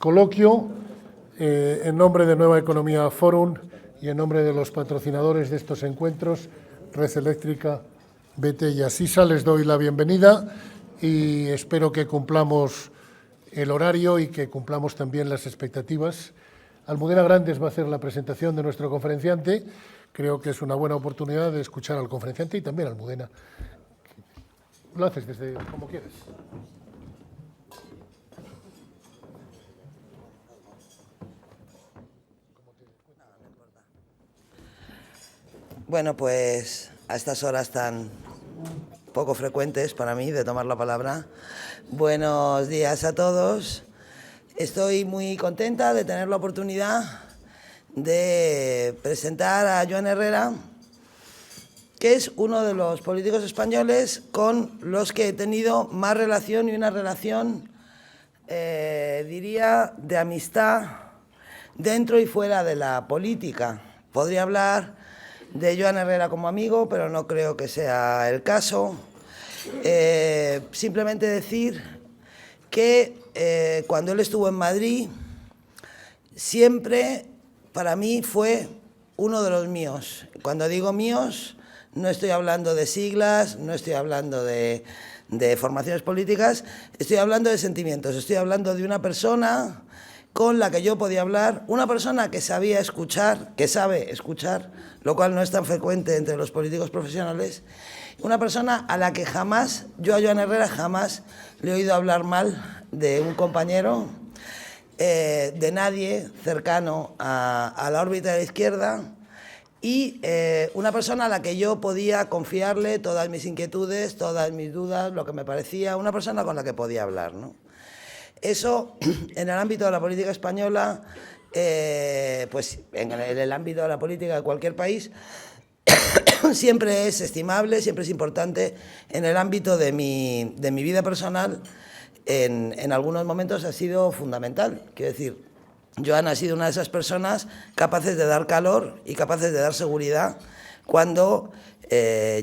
coloquio en nombre de Nueva Economía Forum y en nombre de los patrocinadores de estos encuentros, Red Eléctrica, BT y Asisa. Les doy la bienvenida y espero que cumplamos el horario y que cumplamos también las expectativas. Almudena Grandes va a hacer la presentación de nuestro conferenciante. Creo que es una buena oportunidad de escuchar al conferenciante y también a Almudena. Lo haces desde como quieres. Bueno, pues a estas horas tan poco frecuentes para mí de tomar la palabra, buenos días a todos. Estoy muy contenta de tener la oportunidad de presentar a Joan Herrera, que es uno de los políticos españoles con los que he tenido más relación y una relación, diría, de amistad dentro y fuera de la política. Podría hablar de Joan Herrera como amigo, pero no creo que sea el caso. Simplemente decir que cuando él estuvo en Madrid, siempre para mí fue uno de los míos. Cuando digo míos, no estoy hablando de siglas, no estoy hablando de formaciones políticas, estoy hablando de sentimientos, estoy hablando de una persona con la que yo podía hablar, una persona que sabía escuchar, que sabe escuchar, lo cual no es tan frecuente entre los políticos profesionales, una persona a la que jamás, yo a Joan Herrera jamás le he oído hablar mal de un compañero, de nadie cercano a la órbita de la izquierda, y una persona a la que yo podía confiarle todas mis inquietudes, todas mis dudas, lo que me parecía, una persona con la que podía hablar, ¿no? Eso, en el ámbito de la política española, pues en el ámbito de la política de cualquier país, siempre es estimable, siempre es importante. En el ámbito de mi vida personal, en algunos momentos ha sido fundamental. Quiero decir, Joan ha sido una de esas personas capaces de dar calor y capaces de dar seguridad cuando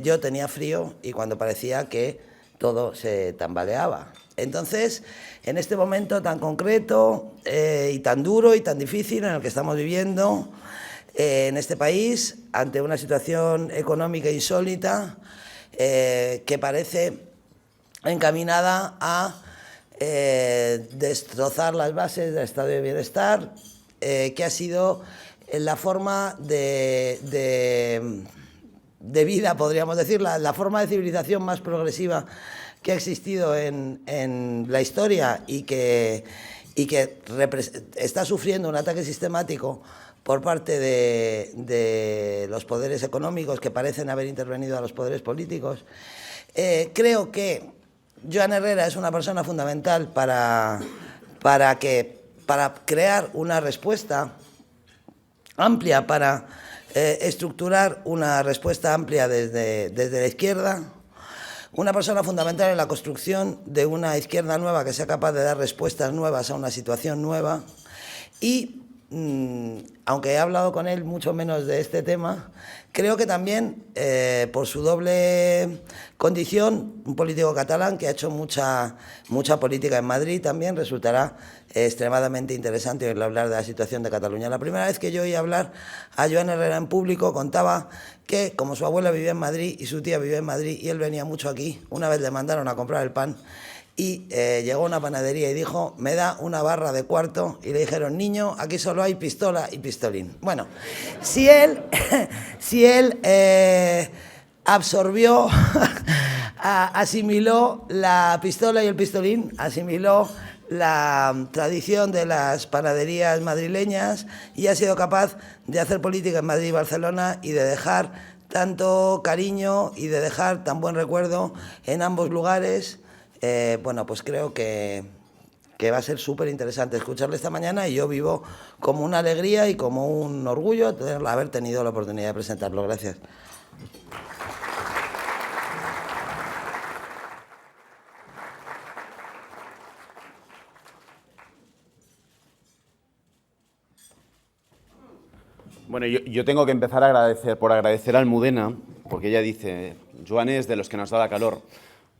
yo tenía frío y cuando parecía que todo se tambaleaba. Entonces, en este momento tan concreto y tan duro y tan difícil en el que estamos viviendo en este país, ante una situación económica insólita que parece encaminada a destrozar las bases del estado de bienestar, que ha sido la forma de vida, podríamos decir, la forma de civilización más progresiva que ha existido en la historia y que está sufriendo un ataque sistemático por parte de los poderes económicos que parecen haber intervenido a los poderes políticos. Creo que Joan Herrera es una persona fundamental para crear una respuesta amplia, para estructurar una respuesta amplia desde la izquierda. Una persona fundamental en la construcción de una izquierda nueva que sea capaz de dar respuestas nuevas a una situación nueva. Y, aunque he hablado con él mucho menos de este tema, creo que también, por su doble condición, un político catalán que ha hecho mucha política en Madrid, también resultará extremadamente interesante oírle hablar de la situación de Cataluña. La primera vez que yo oí hablar a Joan Herrera en público, contaba que, como su abuela vivía en Madrid y su tía vivía en Madrid y él venía mucho aquí, una vez le mandaron a comprar el pan y llegó a una panadería y dijo: me da una barra de cuarto, y le dijeron: niño, aquí solo hay pistola y pistolín. Bueno, si él absorbió, asimiló la pistola y el pistolín, asimiló la tradición de las panaderías madrileñas y ha sido capaz de hacer política en Madrid y Barcelona y de dejar tanto cariño y de dejar tan buen recuerdo en ambos lugares. Bueno, pues creo que va a ser súper interesante escucharle esta mañana, y yo vivo como una alegría y como un orgullo haber tenido la oportunidad de presentarlo. Gracias. Bueno, yo tengo que empezar por agradecer a Almudena, porque ella dice: Joan es de los que nos daba calor.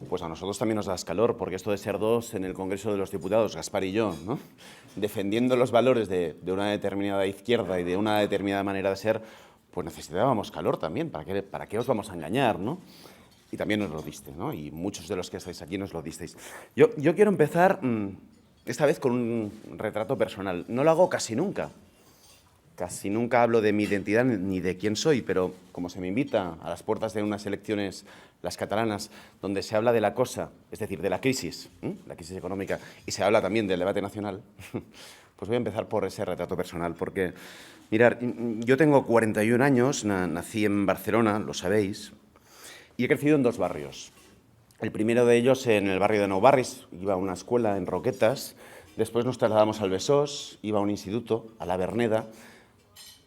Pues a nosotros también nos das calor, porque esto de ser dos en el Congreso de los Diputados, Gaspar y yo, ¿no?, defendiendo los valores de una determinada izquierda y de una determinada manera de ser, pues necesitábamos calor también. ¿Para qué os vamos a engañar, no? Y también nos lo diste, ¿no? Y muchos de los que estáis aquí nos lo disteis. Yo quiero empezar esta vez con un retrato personal. No lo hago casi nunca. Casi nunca hablo de mi identidad ni de quién soy, pero como se me invita a las puertas de unas elecciones, las catalanas, donde se habla de la cosa, es decir, de la crisis económica, y se habla también del debate nacional, pues voy a empezar por ese retrato personal, porque, mirad, yo tengo 41 años, nací en Barcelona, lo sabéis, y he crecido en dos barrios. El primero de ellos en el barrio de Nou Barris, iba a una escuela en Roquetas, después nos trasladamos al Besós, iba a un instituto, a la Verneda.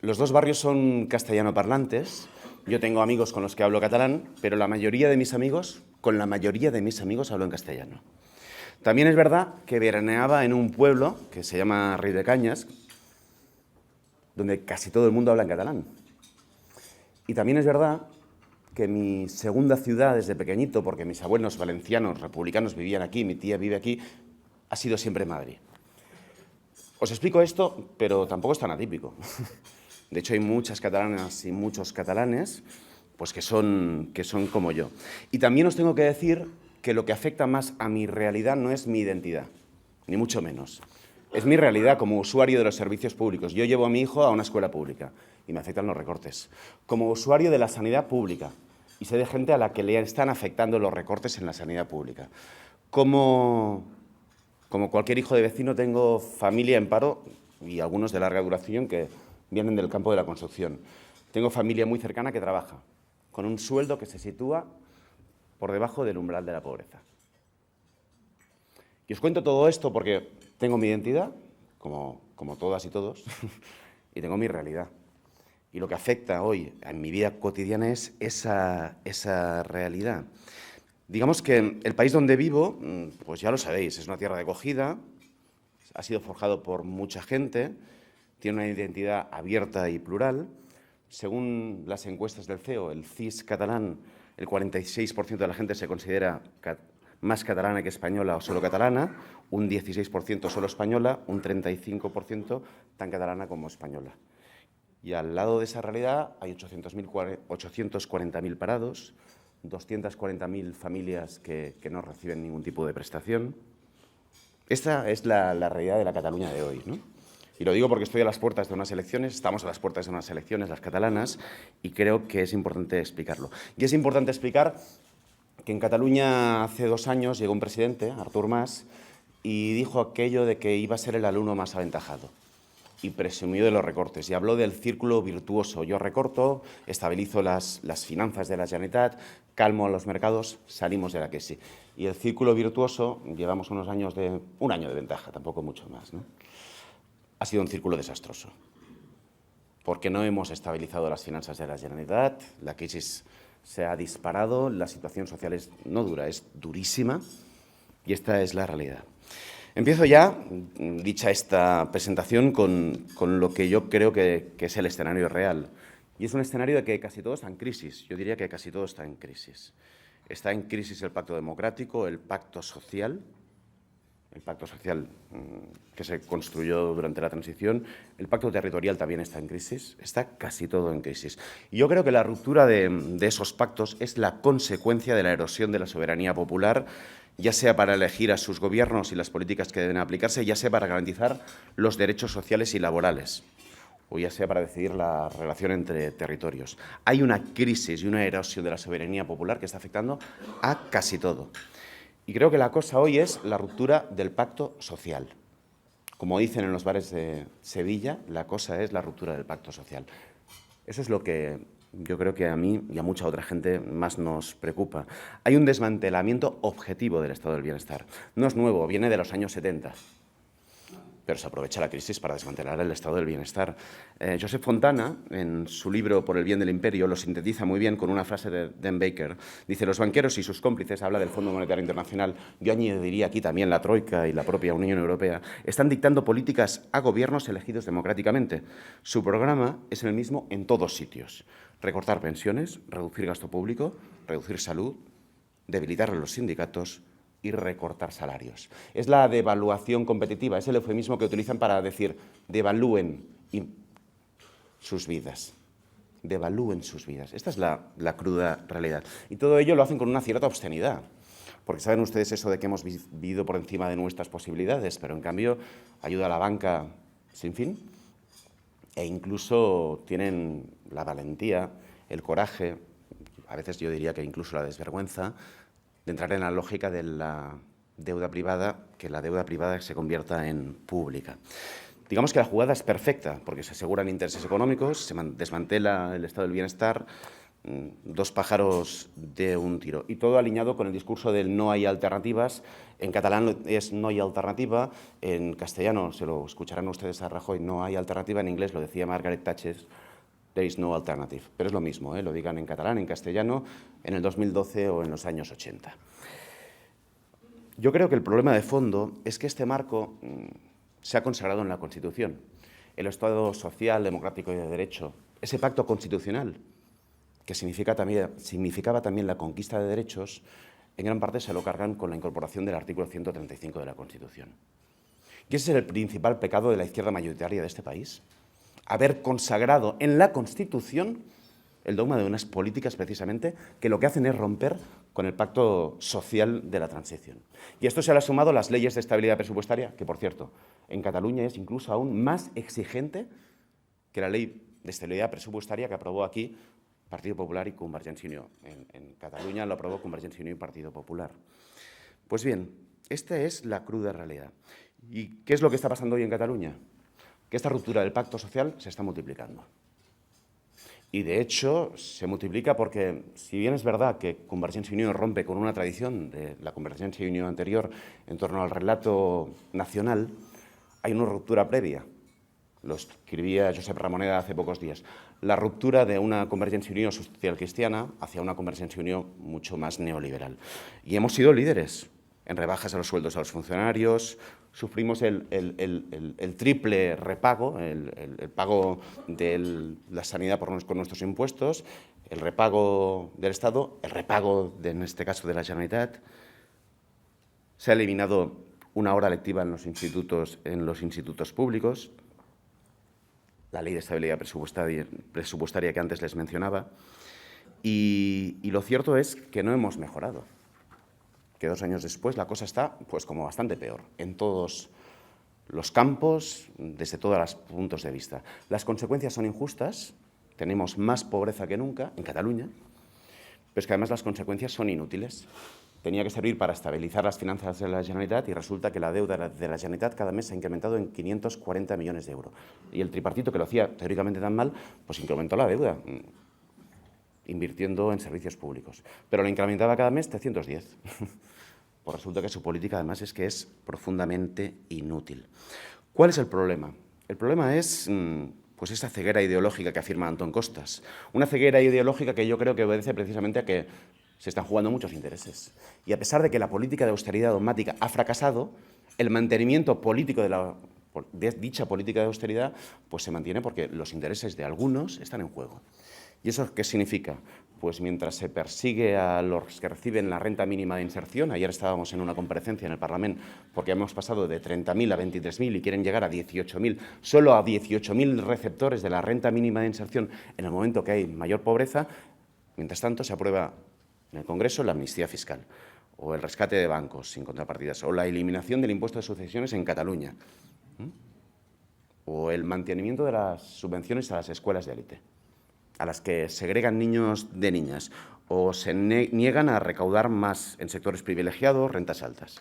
Los dos barrios son castellanoparlantes. Yo tengo amigos con los que hablo catalán, pero con la mayoría de mis amigos hablo en castellano. También es verdad que veraneaba en un pueblo que se llama Riudecanyes, donde casi todo el mundo habla en catalán. Y también es verdad que mi segunda ciudad desde pequeñito, porque mis abuelos valencianos, republicanos, vivían aquí, mi tía vive aquí, ha sido siempre Madrid. Os explico esto, pero tampoco es tan atípico. De hecho, hay muchas catalanas y muchos catalanes pues que son como yo. Y también os tengo que decir que lo que afecta más a mi realidad no es mi identidad, ni mucho menos. Es mi realidad como usuario de los servicios públicos. Yo llevo a mi hijo a una escuela pública y me afectan los recortes. Como usuario de la sanidad pública y sé de gente a la que le están afectando los recortes en la sanidad pública. Como cualquier hijo de vecino, tengo familia en paro y algunos de larga duración que vienen del campo de la construcción. Tengo familia muy cercana que trabaja con un sueldo que se sitúa por debajo del umbral de la pobreza. Y os cuento todo esto porque tengo mi identidad, como todas y todos, y tengo mi realidad. Y lo que afecta hoy en mi vida cotidiana es esa realidad. Digamos que el país donde vivo, pues ya lo sabéis, es una tierra de acogida, ha sido forjado por mucha gente, tiene una identidad abierta y plural. Según las encuestas del CEO, el CIS catalán, el 46% de la gente se considera más catalana que española o solo catalana, un 16% solo española, un 35% tan catalana como española. Y al lado de esa realidad hay 840.000 parados, 240.000 familias que no reciben ningún tipo de prestación. Esta es la realidad de la Cataluña de hoy, ¿no? Y lo digo porque estoy a las puertas de unas elecciones, estamos a las puertas de unas elecciones, las catalanas, y creo que es importante explicarlo. Y es importante explicar que en Cataluña hace 2 años llegó un presidente, Artur Mas, y dijo aquello de que iba a ser el alumno más aventajado. Y presumió de los recortes y habló del círculo virtuoso. Yo recorto, estabilizo las finanzas de la Generalitat, calmo a los mercados, salimos de la crisis. Y el círculo virtuoso, llevamos un año de ventaja, tampoco mucho más, ¿no? Ha sido un círculo desastroso, porque no hemos estabilizado las finanzas de la Generalitat, la crisis se ha disparado, la situación social no dura, es durísima, y esta es la realidad. Empiezo ya, dicha esta presentación, con lo que yo creo que es el escenario real. Y es un escenario de que casi todo está en crisis. Yo diría que casi todo está en crisis. Está en crisis el pacto democrático, el pacto social que se construyó durante la transición. El pacto territorial también está en crisis. Está casi todo en crisis. Y yo creo que la ruptura de esos pactos es la consecuencia de la erosión de la soberanía popular, ya sea para elegir a sus gobiernos y las políticas que deben aplicarse, ya sea para garantizar los derechos sociales y laborales, o ya sea para decidir la relación entre territorios. Hay una crisis y una erosión de la soberanía popular que está afectando a casi todo. Y creo que la cosa hoy es la ruptura del pacto social. Como dicen en los bares de Sevilla, la cosa es la ruptura del pacto social. Eso es lo que yo creo que a mí y a mucha otra gente más nos preocupa. Hay un desmantelamiento objetivo del estado del bienestar. No es nuevo, viene de los años 70. Pero se aprovecha la crisis para desmantelar el estado del bienestar. Josep Fontana, en su libro Por el bien del imperio, lo sintetiza muy bien con una frase de Dan Baker. Dice, los banqueros y sus cómplices, habla del Fondo Monetario Internacional, yo añadiría aquí también la Troika y la propia Unión Europea, están dictando políticas a gobiernos elegidos democráticamente. Su programa es el mismo en todos sitios. Recortar pensiones, reducir gasto público, reducir salud, debilitar a los sindicatos y recortar salarios. Es la devaluación competitiva, es el eufemismo que utilizan para decir devalúen sus vidas. Devalúen sus vidas. Esta es la cruda realidad. Y todo ello lo hacen con una cierta obscenidad. Porque saben ustedes eso de que hemos vivido por encima de nuestras posibilidades, pero en cambio ayuda a la banca sin fin e incluso tienen la valentía, el coraje, a veces yo diría que incluso la desvergüenza, de entrar en la lógica de la deuda privada, que la deuda privada se convierta en pública. Digamos que la jugada es perfecta, porque se aseguran intereses económicos, se desmantela el estado del bienestar, dos pájaros de un tiro. Y todo alineado con el discurso del no hay alternativas. En catalán es no hay alternativa, en castellano, se lo escucharán ustedes a Rajoy, no hay alternativa, en inglés lo decía Margaret Thatcher, there is no alternative. Pero es lo mismo, lo digan en catalán, en castellano, en el 2012 o en los años 80. Yo creo que el problema de fondo es que este marco se ha consagrado en la Constitución. El Estado social, democrático y de derecho, ese pacto constitucional que significaba también la conquista de derechos, en gran parte se lo cargan con la incorporación del artículo 135 de la Constitución. Y ese es el principal pecado de la izquierda mayoritaria de este país, haber consagrado en la Constitución el dogma de unas políticas precisamente que lo que hacen es romper con el pacto social de la transición. Y esto se le ha sumado las leyes de estabilidad presupuestaria, que por cierto, en Cataluña es incluso aún más exigente que la ley de estabilidad presupuestaria que aprobó aquí Partido Popular y Convergència i Unió. En Cataluña lo aprobó Convergència i Unió y Partido Popular. Pues bien, esta es la cruda realidad. ¿Y qué es lo que está pasando hoy en Cataluña? Que esta ruptura del pacto social se está multiplicando. Y, de hecho, se multiplica porque, si bien es verdad que Convergència i Unió rompe con una tradición de la Convergència i Unió anterior en torno al relato nacional, hay una ruptura previa. Lo escribía Josep Ramoneda hace pocos días. La ruptura de una Convergència i Unió social-cristiana hacia una Convergència i Unió mucho más neoliberal. Y hemos sido líderes en rebajas a los sueldos a los funcionarios, sufrimos el triple repago, el pago de la sanidad con nuestros impuestos, el repago del Estado, el repago, en este caso, de la Generalitat. Se ha eliminado una hora lectiva en los institutos públicos, la ley de estabilidad presupuestaria que antes les mencionaba, y lo cierto es que no hemos mejorado. Que 2 años después la cosa está pues como bastante peor en todos los campos, desde todos los puntos de vista. Las consecuencias son injustas, tenemos más pobreza que nunca en Cataluña, pero es que además las consecuencias son inútiles. Tenía que servir para estabilizar las finanzas de la Generalitat y resulta que la deuda de la Generalitat cada mes se ha incrementado en 540 millones de euros. Y el tripartito, que lo hacía teóricamente tan mal, pues incrementó la deuda, invirtiendo en servicios públicos. Pero lo incrementaba cada mes 310. Pues resulta que su política, además, es que es profundamente inútil. ¿Cuál es el problema? El problema es pues esa ceguera ideológica que afirma Antón Costas. Una ceguera ideológica que yo creo que obedece precisamente a que se están jugando muchos intereses. Y a pesar de que la política de austeridad dogmática ha fracasado, el mantenimiento político de dicha política de austeridad pues se mantiene porque los intereses de algunos están en juego. ¿Y eso qué significa? Pues mientras se persigue a los que reciben la renta mínima de inserción, ayer estábamos en una comparecencia en el Parlamento porque hemos pasado de 30.000 a 23.000 y quieren llegar a 18.000, solo a 18.000 receptores de la renta mínima de inserción en el momento que hay mayor pobreza, mientras tanto se aprueba en el Congreso la amnistía fiscal, o el rescate de bancos sin contrapartidas, o la eliminación del impuesto de sucesiones en Cataluña, o el mantenimiento de las subvenciones a las escuelas de élite, a las que segregan niños de niñas, o se niegan a recaudar más en sectores privilegiados, rentas altas.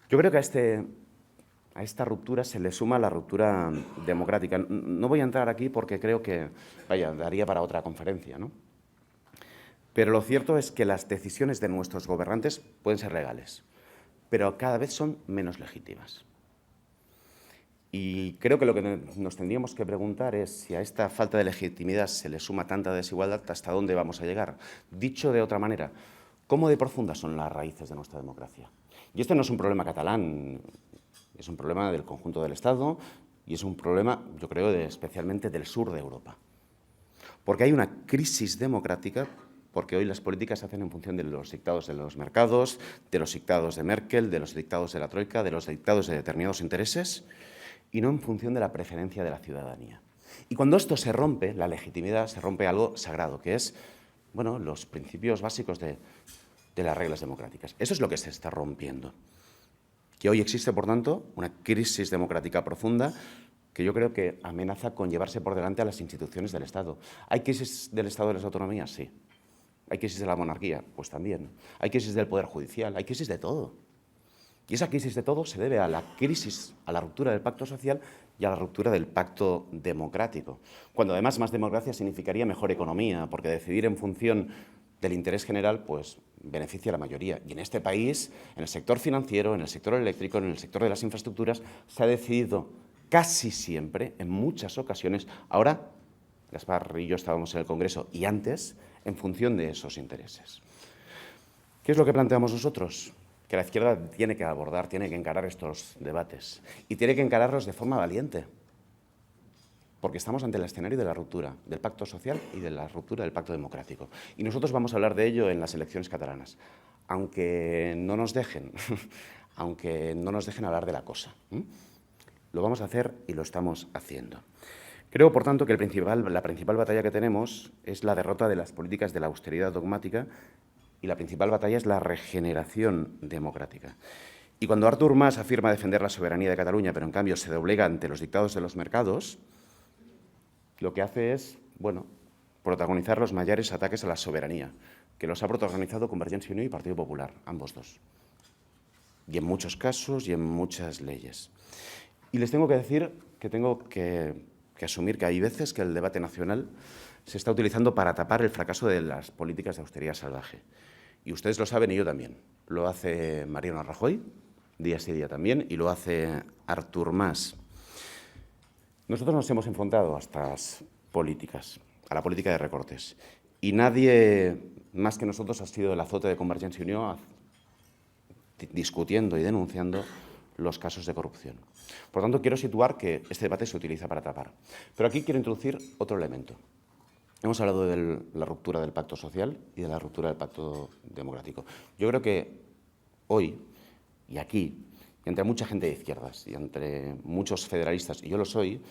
Yo creo que a esta ruptura se le suma la ruptura democrática. No voy a entrar aquí porque creo que, daría para otra conferencia, ¿no? Pero lo cierto es que las decisiones de nuestros gobernantes pueden ser legales, pero cada vez son menos legítimas. Y creo que lo que nos tendríamos que preguntar es si a esta falta de legitimidad se le suma tanta desigualdad, ¿hasta dónde vamos a llegar? Dicho de otra manera, ¿cómo de profundas son las raíces de nuestra democracia? Y este no es un problema catalán, es un problema del conjunto del Estado y es un problema, yo creo, especialmente del sur de Europa. Porque hay una crisis democrática porque hoy las políticas se hacen en función de los dictados de los mercados, de los dictados de Merkel, de los dictados de la Troika, de los dictados de determinados intereses, y no en función de la preferencia de la ciudadanía. Y cuando esto se rompe, la legitimidad, se rompe algo sagrado, que es, bueno, los principios básicos de las reglas democráticas. Eso es lo que se está rompiendo. Que hoy existe, por tanto, una crisis democrática profunda que yo creo que amenaza con llevarse por delante a las instituciones del Estado. ¿Hay crisis del Estado de las autonomías? Sí. ¿Hay crisis de la monarquía? Pues también. ¿Hay crisis del Poder Judicial? Hay crisis de todo. Y esa crisis de todo se debe a la crisis, a la ruptura del pacto social y a la ruptura del pacto democrático. Cuando además más democracia significaría mejor economía, porque decidir en función del interés general, pues beneficia a la mayoría. Y en este país, en el sector financiero, en el sector eléctrico, en el sector de las infraestructuras, se ha decidido casi siempre, en muchas ocasiones, ahora, Gaspar y yo estábamos en el Congreso y antes, en función de esos intereses. ¿Qué es lo que planteamos nosotros? Que la izquierda tiene que abordar, tiene que encarar estos debates y tiene que encararlos de forma valiente, porque estamos ante el escenario de la ruptura del pacto social y de la ruptura del pacto democrático. Y nosotros vamos a hablar de ello en las elecciones catalanas, aunque no nos dejen, hablar de la cosa. Lo vamos a hacer y lo estamos haciendo. Creo, por tanto, que la principal batalla que tenemos es la derrota de las políticas de la austeridad dogmática y la principal batalla es la regeneración democrática. Y cuando Artur Mas afirma defender la soberanía de Cataluña, pero en cambio se doblega ante los dictados de los mercados, lo que hace es, bueno, protagonizar los mayores ataques a la soberanía, que los ha protagonizado Convergencia y Unió y Partido Popular, ambos dos. Y en muchos casos y en muchas leyes. Y les tengo que decir que tengo que asumir que hay veces que el debate nacional se está utilizando para tapar el fracaso de las políticas de austeridad salvaje. Y ustedes lo saben y yo también. Lo hace Mariano Rajoy, día sí día también, y lo hace Artur Mas. Nosotros nos hemos enfrentado a estas políticas, a la política de recortes. Y nadie más que nosotros ha sido el azote de Convergencia y Unió discutiendo y denunciando los casos de corrupción. Por tanto, quiero situar que este debate se utiliza para tapar. Pero aquí quiero introducir otro elemento. Hemos hablado de la ruptura del pacto social y de la ruptura del pacto democrático. Yo creo que hoy, y aquí, y entre mucha gente de izquierdas, y entre muchos federalistas, y yo lo soy,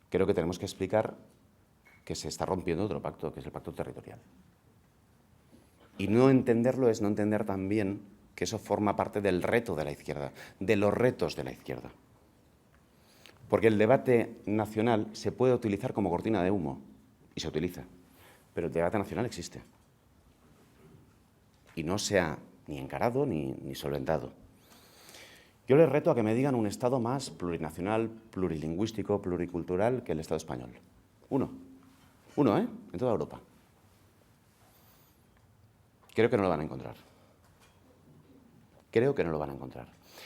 creo que tenemos que explicar que se está rompiendo otro pacto, que es el pacto territorial. Y no entenderlo es no entender también que eso forma parte del reto de la izquierda, de los retos de la izquierda. Porque el debate nacional se puede utilizar como cortina de humo, y se utiliza, pero el debate nacional existe. Y no se ha ni encarado ni solventado. Yo les reto a que me digan un Estado más plurinacional, plurilingüístico, pluricultural que el Estado español. Uno, en toda Europa. Creo que no lo van a encontrar.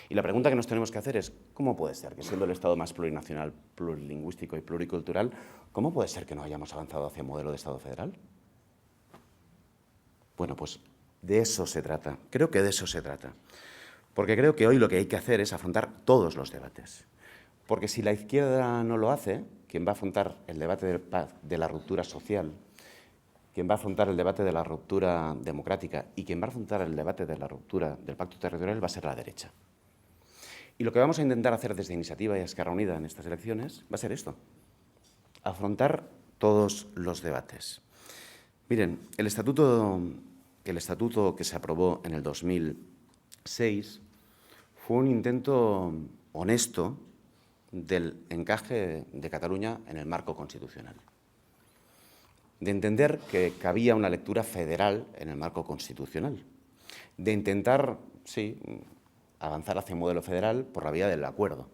Y la pregunta que nos tenemos que hacer es, ¿cómo puede ser que siendo el Estado más plurinacional, plurilingüístico y pluricultural, cómo puede ser que no hayamos avanzado hacia un modelo de Estado federal? Bueno, pues de eso se trata. Creo que de eso se trata. Porque creo que hoy lo que hay que hacer es afrontar todos los debates. Porque si la izquierda no lo hace, quien va a afrontar el debate de la ruptura social, quien va a afrontar el debate de la ruptura democrática y quien va a afrontar el debate de la ruptura del pacto territorial va a ser la derecha. Y lo que vamos a intentar hacer desde Iniciativa y Esquerra Unida en estas elecciones va a ser esto, afrontar todos los debates. Miren, el estatuto que se aprobó en el 2006 fue un intento honesto del encaje de Cataluña en el marco constitucional, de entender que cabía una lectura federal en el marco constitucional, de intentar, sí, avanzar hacia un modelo federal por la vía del acuerdo.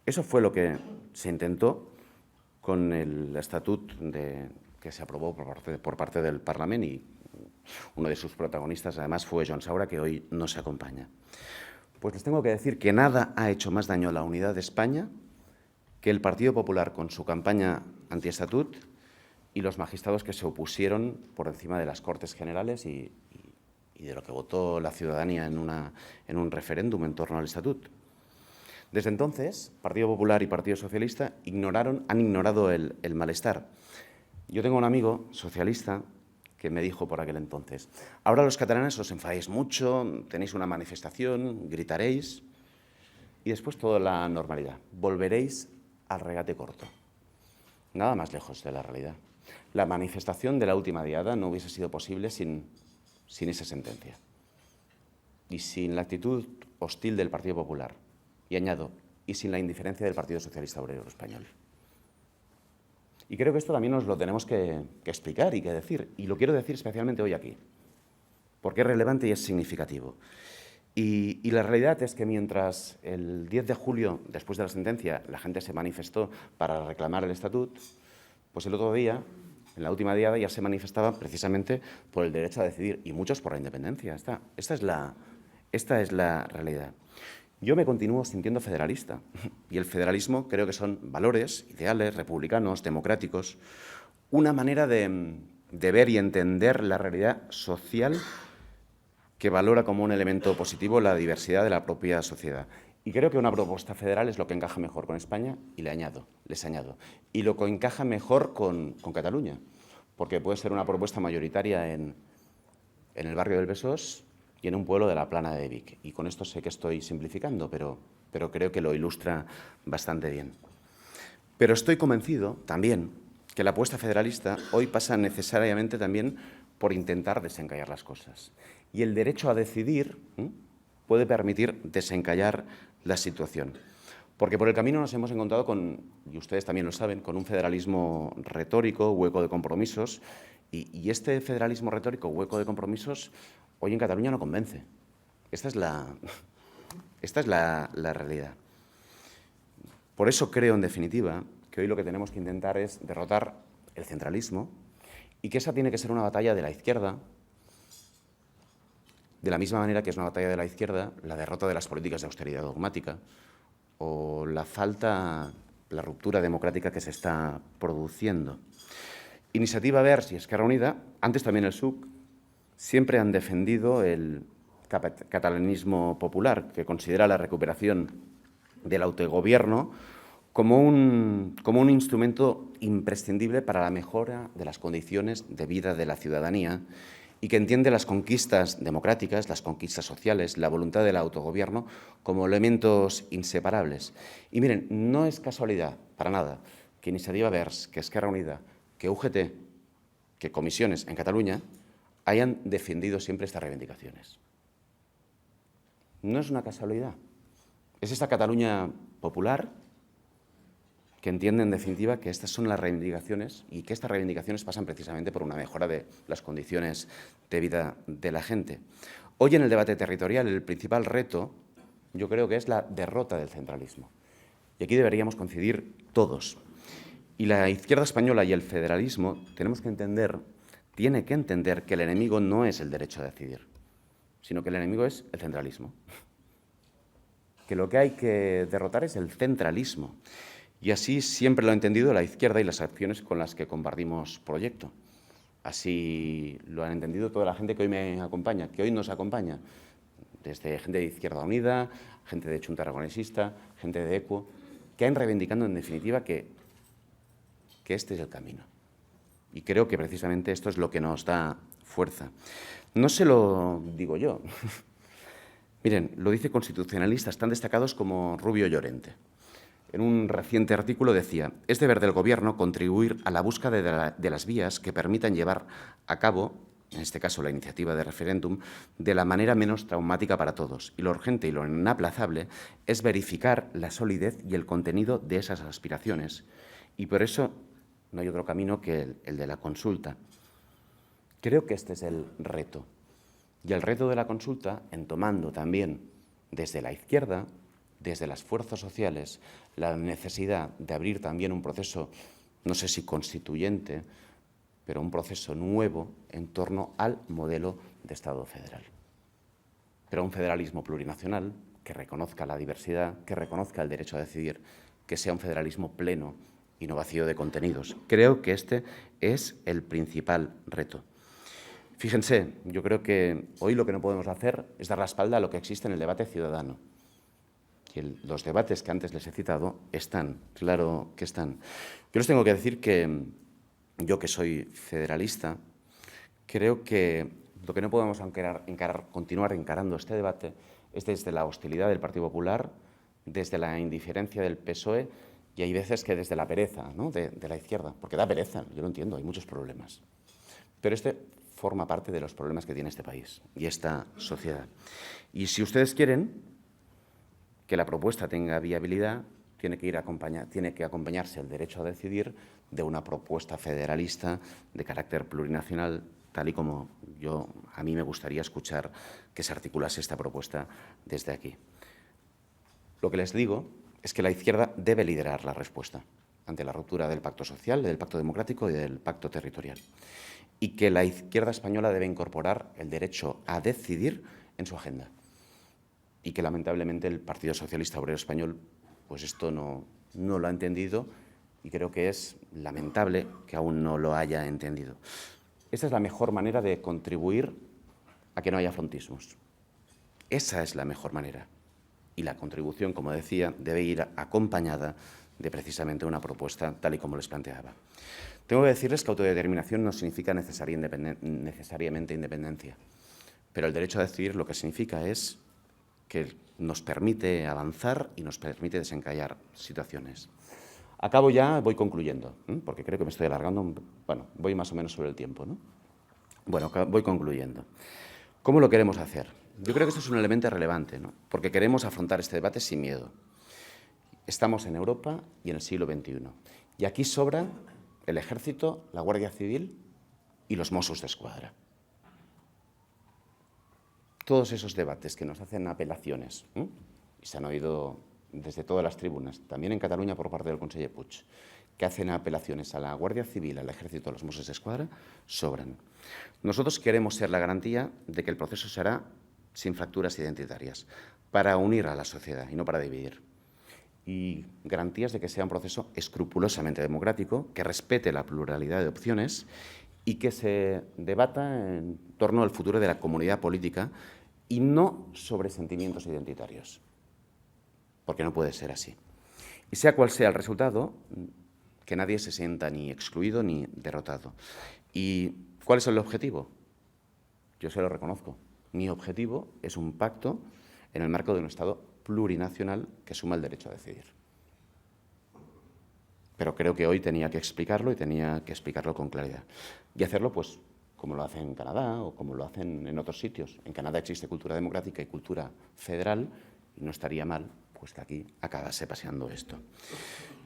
Eso fue lo que se intentó con el estatut que se aprobó por parte del Parlament y uno de sus protagonistas además fue Joan Saura, que hoy no se acompaña. Pues les tengo que decir que nada ha hecho más daño a la unidad de España que el Partido Popular con su campaña antiestatut y los magistrados que se opusieron por encima de las Cortes Generales y de lo que votó la ciudadanía en un referéndum en torno al estatut. Desde entonces, Partido Popular y Partido Socialista han ignorado el malestar. Yo tengo un amigo socialista que me dijo por aquel entonces: ahora los catalanes os enfadáis mucho, tenéis una manifestación, gritaréis y después toda la normalidad. Volveréis al regate corto. Nada más lejos de la realidad. La manifestación de la última diada no hubiese sido posible sin esa sentencia y sin la actitud hostil del Partido Popular. Y añado, y sin la indiferencia del Partido Socialista Obrero Español. Y creo que esto también nos lo tenemos que explicar y que decir. Y lo quiero decir especialmente hoy aquí, porque es relevante y es significativo. Y la realidad es que mientras el 10 de julio, después de la sentencia, la gente se manifestó para reclamar el estatut, pues el otro día, en la última diada, ya se manifestaba precisamente por el derecho a decidir, y muchos por la independencia. Esta es la realidad. Yo me continúo sintiendo federalista, y el federalismo creo que son valores, ideales, republicanos, democráticos, una manera de ver y entender la realidad social que valora como un elemento positivo la diversidad de la propia sociedad. Y creo que una propuesta federal es lo que encaja mejor con España, y les añado, y lo que encaja mejor con Cataluña, porque puede ser una propuesta mayoritaria en el barrio del Besós y en un pueblo de la Plana de Vic. Y con esto sé que estoy simplificando, pero creo que lo ilustra bastante bien. Pero estoy convencido también que la apuesta federalista hoy pasa necesariamente también por intentar desencallar las cosas. Y el derecho a decidir puede permitir desencallar la situación. Porque por el camino nos hemos encontrado con, y ustedes también lo saben, con un federalismo retórico, hueco de compromisos, y este federalismo retórico, hueco de compromisos, hoy en Cataluña no convence. Esta es la realidad. Por eso creo, en definitiva, que hoy lo que tenemos que intentar es derrotar el centralismo y que esa tiene que ser una batalla de la izquierda, de la misma manera que es una batalla de la izquierda la derrota de las políticas de austeridad dogmática o la ruptura democrática que se está produciendo. Iniciativa Verds y Esquerra Unida, antes también el PSUC, siempre han defendido el catalanismo popular, que considera la recuperación del autogobierno como un instrumento imprescindible para la mejora de las condiciones de vida de la ciudadanía y que entiende las conquistas democráticas, las conquistas sociales, la voluntad del autogobierno como elementos inseparables. Y miren, no es casualidad, para nada, que Iniciativa Verds, que Esquerra Unida, que UGT, que comisiones en Cataluña hayan defendido siempre estas reivindicaciones. No es una casualidad. Es esta Cataluña popular que entiende, en definitiva, que estas son las reivindicaciones y que estas reivindicaciones pasan precisamente por una mejora de las condiciones de vida de la gente. Hoy, en el debate territorial, el principal reto, yo creo que es la derrota del centralismo. Y aquí deberíamos coincidir todos. Y la izquierda española y el federalismo tiene que entender que el enemigo no es el derecho a decidir, sino que el enemigo es el centralismo. Que lo que hay que derrotar es el centralismo. Y así siempre lo ha entendido la izquierda y las acciones con las que compartimos proyecto. Así lo han entendido toda la gente que hoy me acompaña, que hoy nos acompaña, desde gente de Izquierda Unida, gente de Chunta Aragonesista, gente de ECUO, que han reivindicado en definitiva que este es el camino. Y creo que precisamente esto es lo que nos da fuerza. No se lo digo yo. Miren, lo dice constitucionalistas tan destacados como Rubio Llorente. En un reciente artículo decía: es deber del Gobierno contribuir a la búsqueda de las vías que permitan llevar a cabo, en este caso la iniciativa de referéndum, de la manera menos traumática para todos. Y lo urgente y lo inaplazable es verificar la solidez y el contenido de esas aspiraciones. Y por eso no hay otro camino que el de la consulta. Creo que este es el reto. Y el reto de la consulta, en tomando también desde la izquierda, desde las fuerzas sociales, la necesidad de abrir también un proceso, no sé si constituyente, pero un proceso nuevo en torno al modelo de Estado federal. Pero un federalismo plurinacional que reconozca la diversidad, que reconozca el derecho a decidir, que sea un federalismo pleno y no vacío de contenidos. Creo que este es el principal reto. Fíjense, yo creo que hoy lo que no podemos hacer es dar la espalda a lo que existe en el debate ciudadano. Y los debates que antes les he citado están, claro que están. Yo les tengo que decir que yo, que soy federalista, creo que lo que no podemos continuar encarando este debate es desde la hostilidad del Partido Popular, desde la indiferencia del PSOE y hay veces que desde la pereza, ¿no?, de la izquierda, porque da pereza, yo lo entiendo, hay muchos problemas. Pero este forma parte de los problemas que tiene este país y esta sociedad. Y si ustedes quieren que la propuesta tenga viabilidad, tiene que acompañarse el derecho a decidir de una propuesta federalista de carácter plurinacional, tal y como a mí me gustaría escuchar que se articulase esta propuesta desde aquí. Lo que les digo es que la izquierda debe liderar la respuesta ante la ruptura del pacto social, del pacto democrático y del pacto territorial. Y que la izquierda española debe incorporar el derecho a decidir en su agenda. Y que, lamentablemente, el Partido Socialista Obrero Español pues esto no lo ha entendido y creo que es lamentable que aún no lo haya entendido. Esa es la mejor manera de contribuir a que no haya frontismos. Esa es la mejor manera. Y la contribución, como decía, debe ir acompañada de precisamente una propuesta tal y como les planteaba. Tengo que decirles que autodeterminación no significa necesariamente independencia, pero el derecho a decidir lo que significa es que nos permite avanzar y nos permite desencallar situaciones. Acabo ya, voy concluyendo, porque creo que me estoy alargando, bueno, voy más o menos sobre el tiempo, ¿no? Bueno, voy concluyendo. ¿Cómo lo queremos hacer? Yo creo que esto es un elemento relevante, ¿no?, porque queremos afrontar este debate sin miedo. Estamos en Europa y en el siglo XXI, y aquí sobran el Ejército, la Guardia Civil y los Mossos d'Esquadra. Todos esos debates que nos hacen apelaciones, y se han oído desde todas las tribunas, también en Cataluña por parte del conseller Puig, que hacen apelaciones a la Guardia Civil, al Ejército, a los Mossos d'Esquadra, sobran. Nosotros queremos ser la garantía de que el proceso se hará sin fracturas identitarias, para unir a la sociedad y no para dividir. Y garantías de que sea un proceso escrupulosamente democrático, que respete la pluralidad de opciones y que se debata en torno al futuro de la comunidad política y no sobre sentimientos identitarios, porque no puede ser así. Y sea cual sea el resultado, que nadie se sienta ni excluido ni derrotado. ¿Y cuál es el objetivo? Yo se lo reconozco. Mi objetivo es un pacto en el marco de un Estado plurinacional que suma el derecho a decidir. Pero creo que hoy tenía que explicarlo y tenía que explicarlo con claridad. Y hacerlo, pues, como lo hacen en Canadá o como lo hacen en otros sitios. En Canadá existe cultura democrática y cultura federal y no estaría mal pues que aquí acabase paseando esto.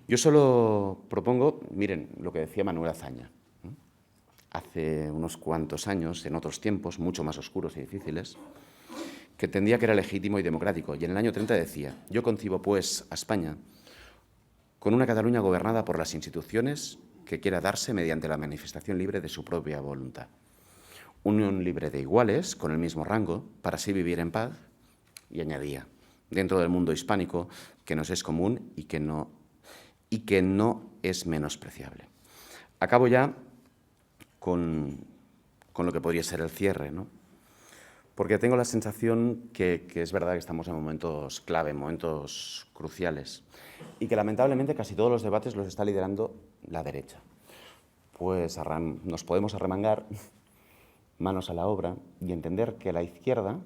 Yo solo propongo, miren, lo que decía Manuel Azaña, ¿no?, hace unos cuantos años, en otros tiempos mucho más oscuros y difíciles, que entendía que era legítimo y democrático. Y en el año 30 decía: yo concibo, pues, a España con una Cataluña gobernada por las instituciones que quiera darse mediante la manifestación libre de su propia voluntad. Unión libre de iguales, con el mismo rango, para así vivir en paz, y añadía, dentro del mundo hispánico, que nos es común y que no es menospreciable. Acabo ya con lo que podría ser el cierre, ¿no?, porque tengo la sensación que es verdad que estamos en momentos clave, en momentos cruciales, y que lamentablemente casi todos los debates los está liderando la derecha. Pues nos podemos arremangar, manos a la obra, y entender que la izquierda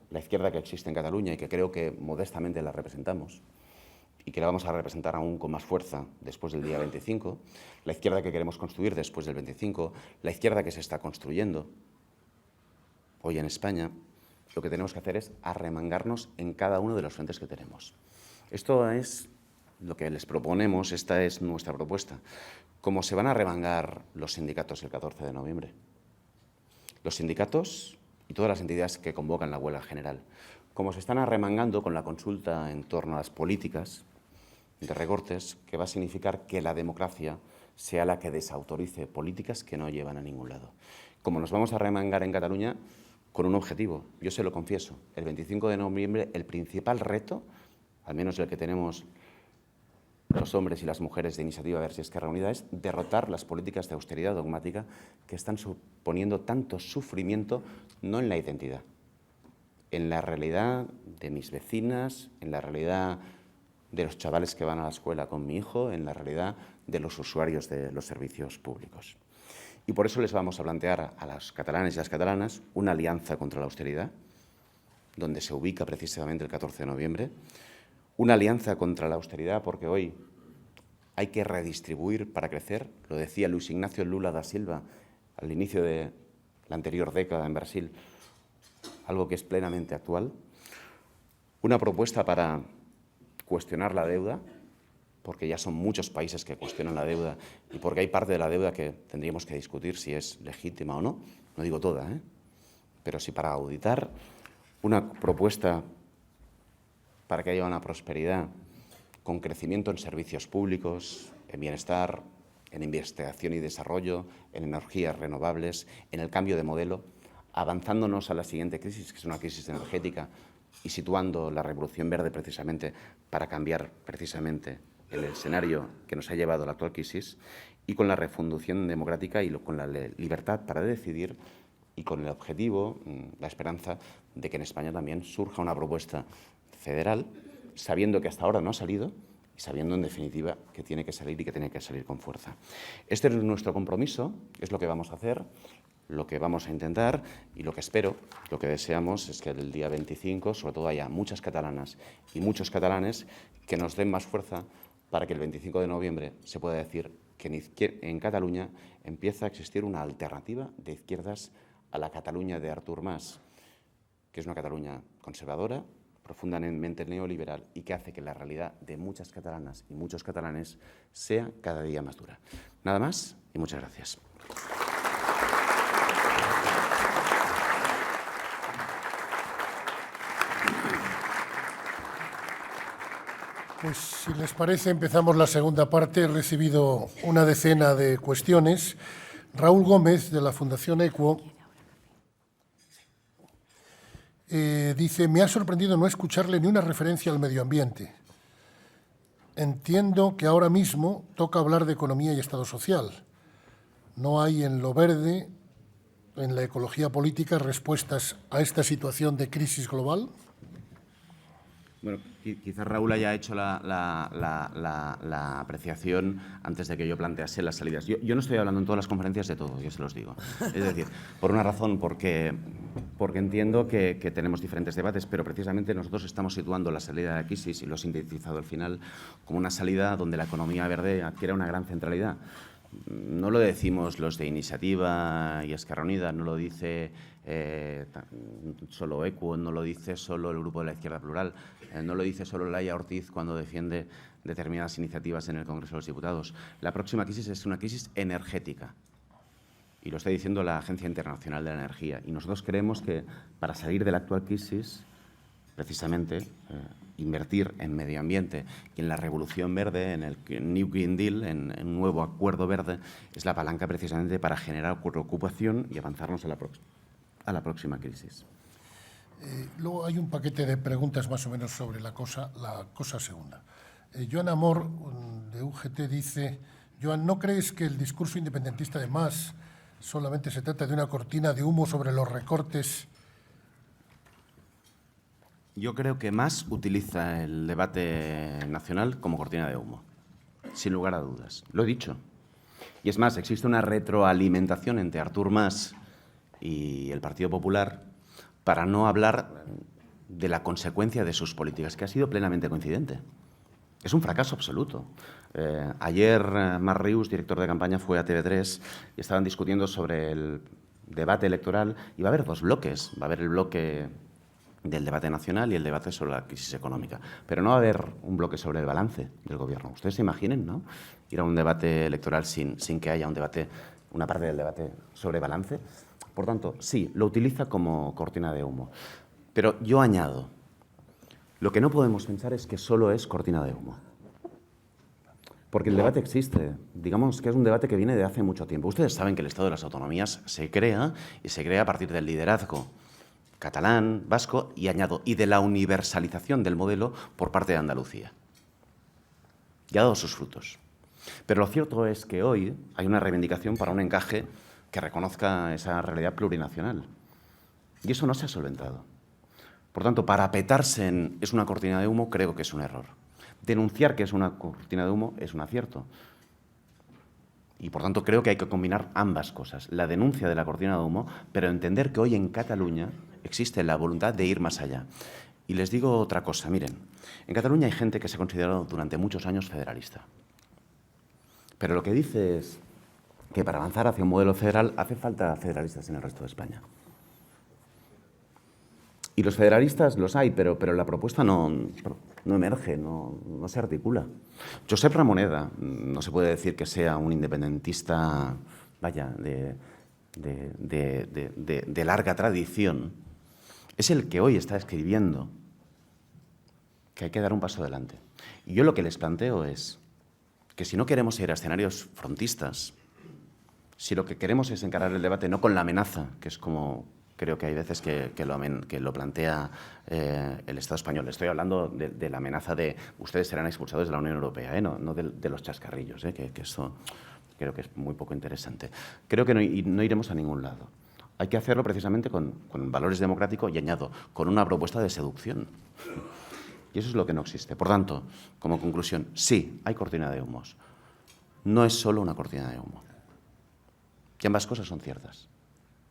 que existe en Cataluña y que creo que modestamente la representamos, y que la vamos a representar aún con más fuerza después del día 25, la izquierda que queremos construir después del 25, la izquierda que se está construyendo hoy en España, lo que tenemos que hacer es arremangarnos en cada uno de los frentes que tenemos. Esto es lo que les proponemos, esta es nuestra propuesta. ¿Cómo se van a arremangar los sindicatos el 14 de noviembre? Los sindicatos y todas las entidades que convocan la huelga general. Como se están arremangando con la consulta en torno a las políticas de recortes, que va a significar que la democracia sea la que desautorice políticas que no llevan a ningún lado. Como nos vamos a arremangar en Cataluña con un objetivo, yo se lo confieso, el 25 de noviembre el principal reto, al menos el que tenemos los hombres y las mujeres de Iniciativa Verds y Esquerra Unida, es derrotar las políticas de austeridad dogmática que están suponiendo tanto sufrimiento, no en la identidad, en la realidad de mis vecinas, en la realidad de los chavales que van a la escuela con mi hijo, en la realidad de los usuarios de los servicios públicos. Y por eso les vamos a plantear a los catalanes y a las catalanas una alianza contra la austeridad, donde se ubica precisamente el 14 de noviembre, una alianza contra la austeridad porque hoy hay que redistribuir para crecer, lo decía Luis Ignacio Lula da Silva al inicio de la anterior década en Brasil, algo que es plenamente actual, una propuesta para cuestionar la deuda, porque ya son muchos países que cuestionan la deuda y porque hay parte de la deuda que tendríamos que discutir si es legítima o no, no digo toda, pero sí para auditar, una propuesta para que haya una prosperidad con crecimiento en servicios públicos, en bienestar, en investigación y desarrollo, en energías renovables, en el cambio de modelo, avanzándonos a la siguiente crisis, que es una crisis energética, y situando la revolución verde precisamente para cambiar precisamente el escenario que nos ha llevado a la actual crisis, y con la refundación democrática y con la libertad para decidir y con el objetivo, la esperanza de que en España también surja una propuesta federal, sabiendo que hasta ahora no ha salido y sabiendo, en definitiva, que tiene que salir y que tiene que salir con fuerza. Este es nuestro compromiso, es lo que vamos a hacer, lo que vamos a intentar y lo que espero, lo que deseamos es que el día 25, sobre todo, haya muchas catalanas y muchos catalanes que nos den más fuerza para que el 25 de noviembre se pueda decir que en Cataluña empieza a existir una alternativa de izquierdas a la Cataluña de Artur Mas, que es una Cataluña conservadora, profundamente neoliberal y que hace que la realidad de muchas catalanas y muchos catalanes sea cada día más dura. Nada más y muchas gracias. Pues si les parece, empezamos la segunda parte. He recibido una decena de cuestiones. Raúl Gómez, de la Fundación Equo, dice: me ha sorprendido no escucharle ni una referencia al medio ambiente. Entiendo que ahora mismo toca hablar de economía y Estado social. No hay en lo verde, en la ecología política, respuestas a esta situación de crisis global. Bueno, quizás Raúl haya hecho la apreciación antes de que yo plantease las salidas. Yo no estoy hablando en todas las conferencias de todo, yo se los digo. Es decir, por una razón, porque entiendo que tenemos diferentes debates, pero precisamente nosotros estamos situando la salida de la crisis, y lo he sintetizado al final, como una salida donde la economía verde adquiere una gran centralidad. No lo decimos los de Iniciativa y Esquerra Unida, no lo dice solo Equo, no lo dice solo el Grupo de la Izquierda Plural, no lo dice solo Laia Ortiz cuando defiende determinadas iniciativas en el Congreso de los Diputados. La próxima crisis es una crisis energética, y lo está diciendo la Agencia Internacional de la Energía. Y nosotros creemos que para salir de la actual crisis, precisamente, invertir en medio ambiente y en la revolución verde, en el New Green Deal, en un nuevo acuerdo verde, es la palanca precisamente para generar ocupación y avanzarnos a la próxima crisis. Luego hay un paquete de preguntas más o menos sobre la cosa segunda. Joan Amor, de UGT, dice: Joan, ¿no crees que el discurso independentista de Mas solamente se trata de una cortina de humo sobre los recortes? Yo creo que Mas utiliza el debate nacional como cortina de humo, sin lugar a dudas. Lo he dicho. Y es más, existe una retroalimentación entre Artur Mas y el Partido Popular para no hablar de la consecuencia de sus políticas, que ha sido plenamente coincidente. Es un fracaso absoluto. Ayer Marc Rius, director de campaña, fue a TV3 y estaban discutiendo sobre el debate electoral, y va a haber dos bloques. Va a haber el bloque del debate nacional y el debate sobre la crisis económica. Pero no va a haber un bloque sobre el balance del Gobierno. Ustedes se imaginen, ¿no?, ir a un debate electoral sin que haya una parte del debate sobre balance. Por tanto, sí, lo utiliza como cortina de humo. Pero yo añado, lo que no podemos pensar es que solo es cortina de humo. Porque el debate existe. Digamos que es un debate que viene de hace mucho tiempo. Ustedes saben que el Estado de las Autonomías se crea, y se crea a partir del liderazgo catalán, vasco, y añado, y de la universalización del modelo por parte de Andalucía. Y ha dado sus frutos. Pero lo cierto es que hoy hay una reivindicación para un encaje que reconozca esa realidad plurinacional. Y eso no se ha solventado. Por tanto, parapetarse en es una cortina de humo, creo que es un error. Denunciar que es una cortina de humo es un acierto. Y, por tanto, creo que hay que combinar ambas cosas. La denuncia de la cortina de humo, pero entender que hoy en Cataluña existe la voluntad de ir más allá. Y les digo otra cosa. Miren, en Cataluña hay gente que se ha considerado durante muchos años federalista. Pero lo que dice es que para avanzar hacia un modelo federal hace falta federalistas en el resto de España. Y los federalistas los hay, pero la propuesta no emerge, no se articula. Josep Ramoneda no se puede decir que sea un independentista, vaya, de larga tradición. Es el que hoy está escribiendo que hay que dar un paso adelante. Y yo lo que les planteo es que si no queremos ir a escenarios frontistas, si lo que queremos es encarar el debate no con la amenaza, que es como creo que hay veces que lo plantea el Estado español. Estoy hablando de la amenaza de ustedes serán expulsados de la Unión Europea, no de los chascarrillos, que eso creo que es muy poco interesante. Creo que no iremos a ningún lado. Hay que hacerlo precisamente con valores democráticos y, añado, con una propuesta de seducción. Y eso es lo que no existe. Por tanto, como conclusión, sí, hay cortina de humos. No es solo una cortina de humo. Y ambas cosas son ciertas.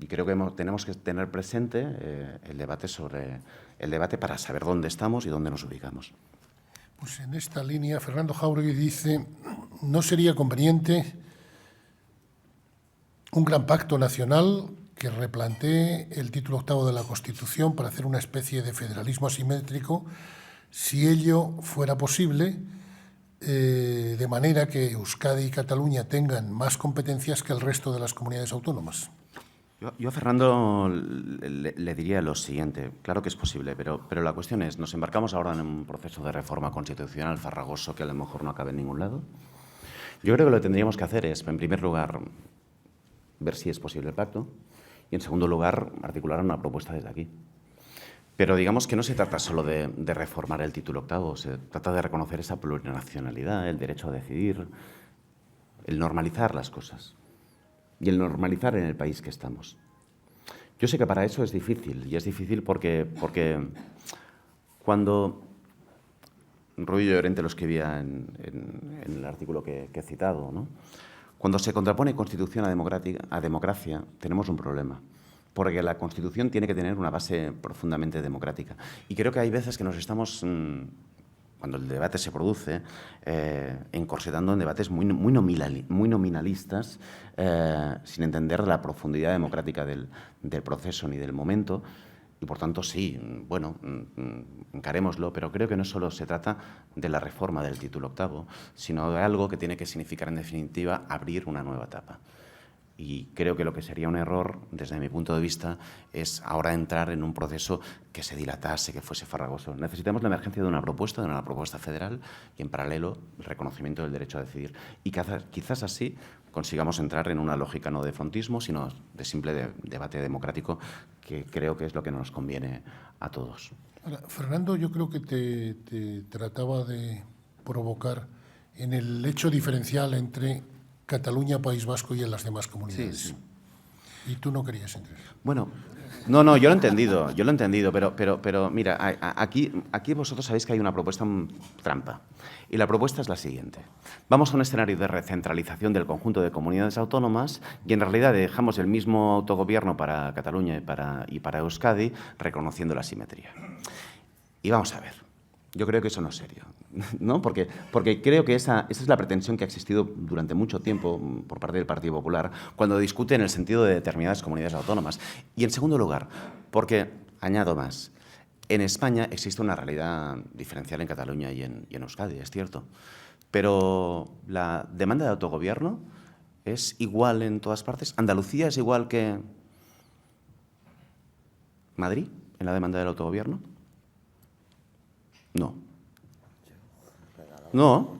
Y creo que tenemos que tener presente el debate para saber dónde estamos y dónde nos ubicamos. Pues en esta línea, Fernando Jáuregui dice, ¿no sería conveniente un gran pacto nacional que replantee el título 8º de la Constitución para hacer una especie de federalismo asimétrico, si ello fuera posible, de manera que Euskadi y Cataluña tengan más competencias que el resto de las comunidades autónomas? Yo a Fernando le diría lo siguiente. Claro que es posible, pero la cuestión es, ¿nos embarcamos ahora en un proceso de reforma constitucional farragoso que a lo mejor no acabe en ningún lado? Yo creo que lo que tendríamos que hacer es, en primer lugar, ver si es posible el pacto y, en segundo lugar, articular una propuesta desde aquí. Pero digamos que no se trata solo de reformar el título 8º, se trata de reconocer esa plurinacionalidad, el derecho a decidir, el normalizar las cosas. Y el normalizar en el país que estamos. Yo sé que para eso es difícil, y es difícil porque cuando Rubio Llorente lo escribía en el artículo que he citado, ¿no? Cuando se contrapone Constitución a democracia, tenemos un problema, porque la Constitución tiene que tener una base profundamente democrática. Y creo que hay veces que nos estamos, cuando el debate se produce, encorsetando en debates muy nominalistas, sin entender la profundidad democrática del proceso ni del momento. Y, por tanto, sí, bueno, encarémoslo, pero creo que no solo se trata de la reforma del título 8º, sino de algo que tiene que significar, en definitiva, abrir una nueva etapa. Y creo que lo que sería un error, desde mi punto de vista, es ahora entrar en un proceso que se dilatase, que fuese farragoso. Necesitamos la emergencia de una propuesta federal y, en paralelo, el reconocimiento del derecho a decidir. Y quizás así consigamos entrar en una lógica no de frontismo, sino de simple debate democrático, que creo que es lo que nos conviene a todos. Ahora, Fernando, yo creo que te trataba de provocar en el hecho diferencial entre Cataluña, País Vasco y en las demás comunidades. Sí. Y tú no querías entrar. Bueno, no, yo lo he entendido, pero mira, aquí vosotros sabéis que hay una propuesta trampa. Y la propuesta es la siguiente. Vamos a un escenario de recentralización del conjunto de comunidades autónomas y, en realidad, dejamos el mismo autogobierno para Cataluña y para Euskadi, reconociendo la asimetría. Y vamos a ver. Yo creo que eso no es serio, ¿no? Porque creo que esa es la pretensión que ha existido durante mucho tiempo por parte del Partido Popular cuando discute en el sentido de determinadas comunidades autónomas. Y, en segundo lugar, porque, añado más, en España existe una realidad diferencial en Cataluña y en Euskadi, es cierto. Pero la demanda de autogobierno es igual en todas partes. ¿Andalucía es igual que Madrid en la demanda del autogobierno? No.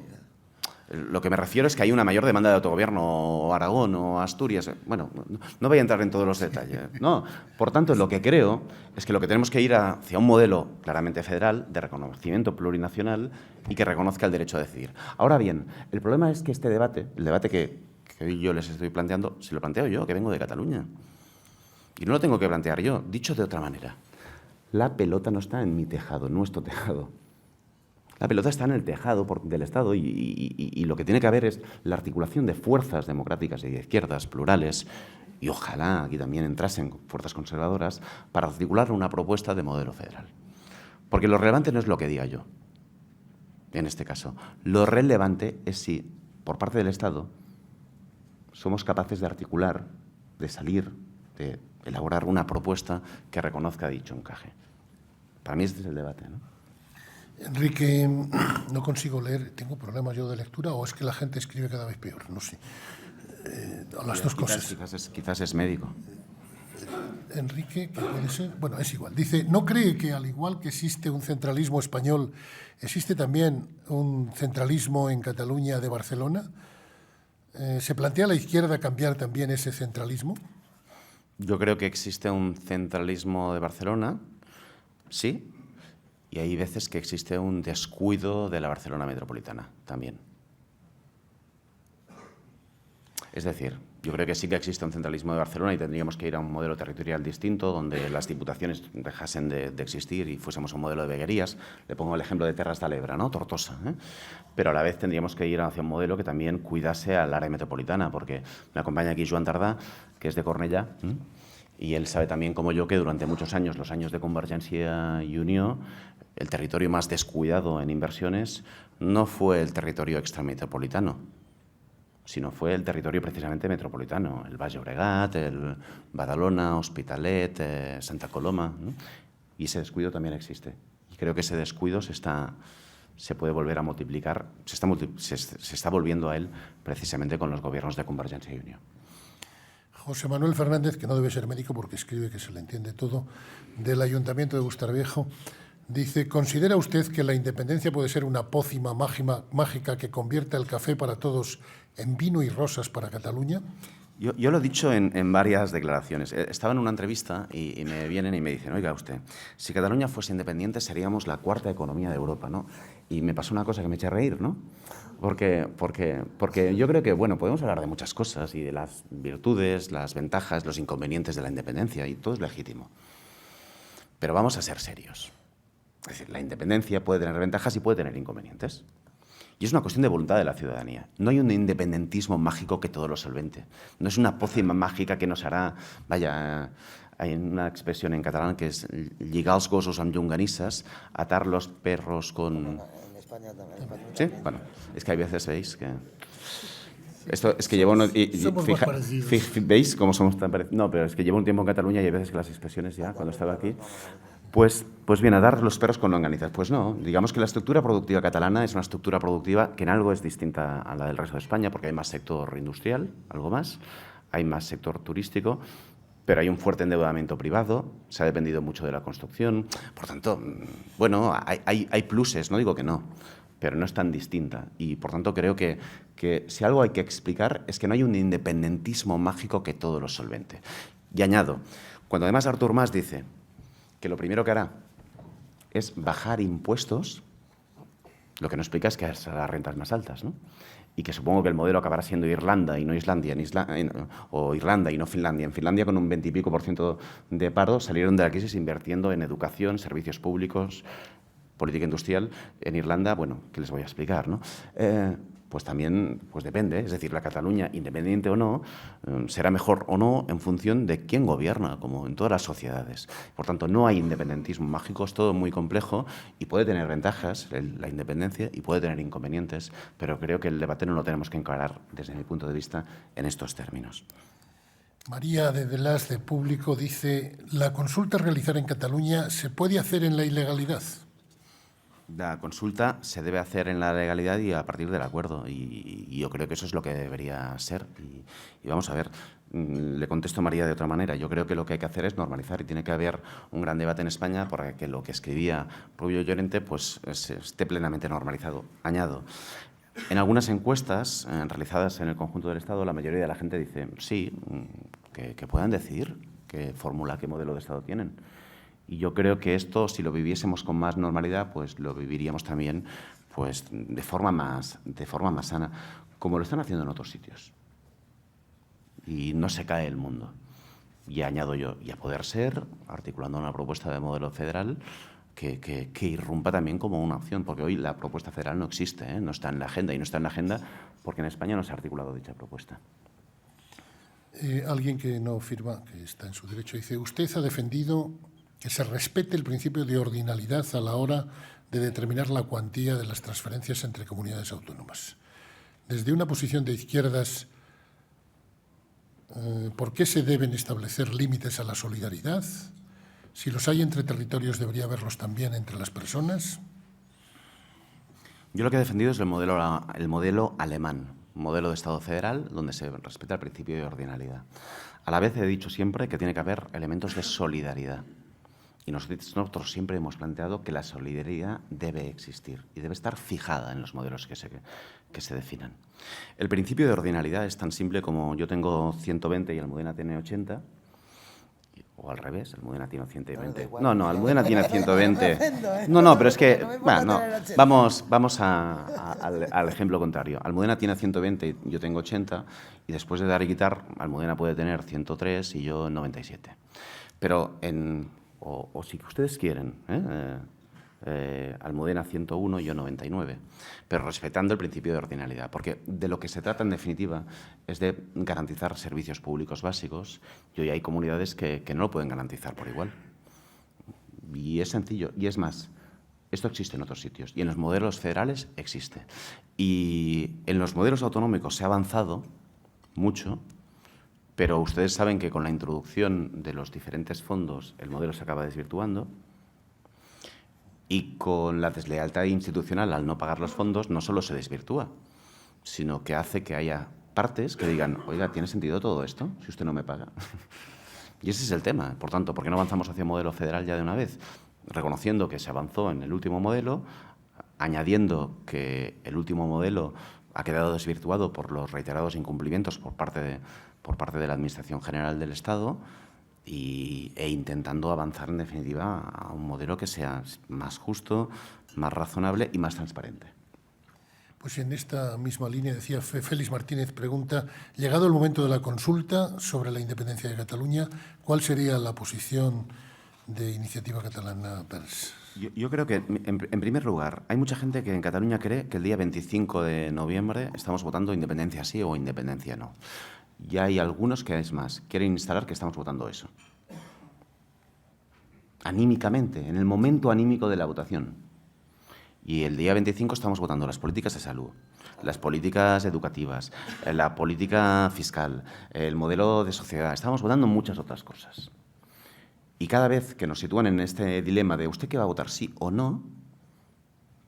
Lo que me refiero es que hay una mayor demanda de autogobierno, o Aragón, o Asturias. Bueno, no voy a entrar en todos los detalles. No. Por tanto, lo que creo es que lo que tenemos que ir hacia un modelo claramente federal, de reconocimiento plurinacional y que reconozca el derecho a decidir. Ahora bien, el problema es que este debate, el debate que hoy yo les estoy planteando, se lo planteo yo, que vengo de Cataluña. Y no lo tengo que plantear yo. Dicho de otra manera, la pelota no está en mi tejado, en nuestro tejado. La pelota está en el tejado del Estado y lo que tiene que haber es la articulación de fuerzas democráticas y de izquierdas plurales, y ojalá aquí también entrasen fuerzas conservadoras, para articular una propuesta de modelo federal. Porque lo relevante no es lo que diga yo, en este caso. Lo relevante es si, por parte del Estado, somos capaces de articular, de salir, de elaborar una propuesta que reconozca dicho encaje. Para mí este es el debate, ¿no? Enrique, no consigo leer, ¿tengo problemas yo de lectura o es que la gente escribe cada vez peor? No sé. Las dos cosas. Quizás es médico. Enrique, ¿qué puede ser? Bueno, es igual. Dice, ¿no cree que al igual que existe un centralismo español, existe también un centralismo en Cataluña de Barcelona? ¿Se plantea a la izquierda cambiar también ese centralismo? Yo creo que existe un centralismo de Barcelona, sí, y hay veces que existe un descuido de la Barcelona metropolitana también. Es decir, yo creo que sí que existe un centralismo de Barcelona y tendríamos que ir a un modelo territorial distinto, donde las diputaciones dejasen de existir y fuésemos a un modelo de veguerías. Le pongo el ejemplo de Terras de l'Ebre, ¿no? Tortosa, ¿eh? Pero a la vez tendríamos que ir hacia un modelo que también cuidase al área metropolitana, porque me acompaña aquí Joan Tardà, que es de Cornellà, y él sabe también, como yo, que durante muchos años, los años de Convergència i Unió, el territorio más descuidado en inversiones no fue el territorio extrametropolitano, sino fue el territorio precisamente metropolitano, el Baix Llobregat, el Badalona, Hospitalet, Santa Coloma, ¿no? Y ese descuido también existe. Y creo que ese descuido se puede volver a multiplicar, se está volviendo a él precisamente con los gobiernos de Convergència i Unió. José Manuel Fernández, que no debe ser médico porque escribe que se le entiende todo, del Ayuntamiento de Bustarviejo, dice, ¿considera usted que la independencia puede ser una pócima mágica que convierta el café para todos en vino y rosas para Cataluña? Yo lo he dicho en varias declaraciones. Estaba en una entrevista y me vienen y me dicen, oiga usted, si Cataluña fuese independiente seríamos la cuarta economía de Europa, ¿no? Y me pasó una cosa que me eché a reír, ¿no? Porque yo creo que, bueno, podemos hablar de muchas cosas y de las virtudes, las ventajas, los inconvenientes de la independencia, y todo es legítimo. Pero vamos a ser serios. Es decir, la independencia puede tener ventajas y puede tener inconvenientes. Y es una cuestión de voluntad de la ciudadanía. No hay un independentismo mágico que todo lo solvente. No es una pócima mágica que nos hará... Vaya, hay una expresión en catalán que es lligar els gossos amb llonganisses, atar los perros con... En España también. Sí, bueno, es que hay veces, ¿veis? Que... Esto es que llevo... Somos más parecidos. ¿Veis cómo somos tan parecidos? No, pero es que llevo un tiempo en Cataluña y hay veces que las expresiones ya, cuando estaba aquí... Pues bien, a dar los perros con longanizas. Pues no, digamos que la estructura productiva catalana es una estructura productiva que en algo es distinta a la del resto de España, porque hay más sector industrial, algo más, hay más sector turístico, pero hay un fuerte endeudamiento privado, se ha dependido mucho de la construcción. Por tanto, bueno, hay pluses, no digo que no, pero no es tan distinta. Y, por tanto, creo que si algo hay que explicar es que no hay un independentismo mágico que todo lo solvente. Y añado, cuando además Artur Mas dice que lo primero que hará es bajar impuestos, lo que no explica es que será las rentas más altas, ¿no? Y que supongo que el modelo acabará siendo Irlanda y no Islandia, o Irlanda y no Finlandia. En Finlandia, con un 20 y pico % de paro, salieron de la crisis invirtiendo en educación, servicios públicos, política industrial. En Irlanda, bueno, ¿qué les voy a explicar, no? Pues también pues depende, es decir, la Cataluña, independiente o no, será mejor o no en función de quién gobierna, como en todas las sociedades. Por tanto, no hay independentismo mágico, es todo muy complejo y puede tener ventajas, la independencia, y puede tener inconvenientes, pero creo que el debate no lo tenemos que encarar, desde mi punto de vista, en estos términos. María de Delas, de Público, dice, ¿la consulta a realizar en Cataluña se puede hacer en la ilegalidad? La consulta se debe hacer en la legalidad y a partir del acuerdo, y yo creo que eso es lo que debería ser. Y vamos a ver, le contesto a María de otra manera. Yo creo que lo que hay que hacer es normalizar y tiene que haber un gran debate en España para que lo que escribía Rubio Llorente pues esté plenamente normalizado. Añado, en algunas encuestas realizadas en el conjunto del Estado, la mayoría de la gente dice sí, que puedan decidir qué fórmula, qué modelo de Estado tienen. Y yo creo que esto, si lo viviésemos con más normalidad, pues lo viviríamos también pues, de forma más sana, como lo están haciendo en otros sitios. Y no se cae el mundo. Y añado yo, y a poder ser, articulando una propuesta de modelo federal que irrumpa también como una opción, porque hoy la propuesta federal no existe, ¿eh? No está en la agenda, y no está en la agenda porque en España no se ha articulado dicha propuesta. Alguien que no firma, que está en su derecho, dice: usted ha defendido que se respete el principio de ordinalidad a la hora de determinar la cuantía de las transferencias entre comunidades autónomas. Desde una posición de izquierdas, ¿por qué se deben establecer límites a la solidaridad? Si los hay entre territorios, ¿debería haberlos también entre las personas? Yo lo que he defendido es el modelo alemán, un modelo de Estado federal donde se respeta el principio de ordinalidad. A la vez he dicho siempre que tiene que haber elementos de solidaridad. Y nosotros siempre hemos planteado que la solidaridad debe existir y debe estar fijada en los modelos que se definan. El principio de ordinalidad es tan simple como yo tengo 120 y Almudena tiene 80, o al revés, Almudena tiene 120. No, Almudena tiene 120. No, pero es que, bueno, vamos al ejemplo contrario. Almudena tiene 120 y yo tengo 80, y después de dar y quitar, Almudena puede tener 103 y yo 97. Pero o si ustedes quieren, Almudena 101 y yo 99, pero respetando el principio de ordinalidad, porque de lo que se trata en definitiva es de garantizar servicios públicos básicos, y hoy hay comunidades que no lo pueden garantizar por igual. Y es sencillo, y es más, esto existe en otros sitios, y en los modelos federales existe. Y en los modelos autonómicos se ha avanzado mucho, pero ustedes saben que con la introducción de los diferentes fondos el modelo se acaba desvirtuando, y con la deslealtad institucional al no pagar los fondos no solo se desvirtúa, sino que hace que haya partes que digan: oiga, ¿tiene sentido todo esto si usted no me paga? Y ese es el tema. Por tanto, ¿por qué no avanzamos hacia un modelo federal ya de una vez? Reconociendo que se avanzó en el último modelo, añadiendo que el último modelo ha quedado desvirtuado por los reiterados incumplimientos por parte de la Administración General del Estado, e intentando avanzar, en definitiva, a un modelo que sea más justo, más razonable y más transparente. Pues en esta misma línea, decía Félix Martínez, pregunta: llegado el momento de la consulta sobre la independencia de Cataluña, ¿cuál sería la posición de Iniciativa Catalana Verds? Yo creo que, en primer lugar, hay mucha gente que en Cataluña cree que el día 25 de noviembre estamos votando independencia sí o independencia no. Y hay algunos que, es más, quieren instalar que estamos votando eso. Anímicamente, en el momento anímico de la votación. Y el día 25 estamos votando las políticas de salud, las políticas educativas, la política fiscal, el modelo de sociedad. Estamos votando muchas otras cosas. Y cada vez que nos sitúan en este dilema de ¿usted qué va a votar, sí o no?,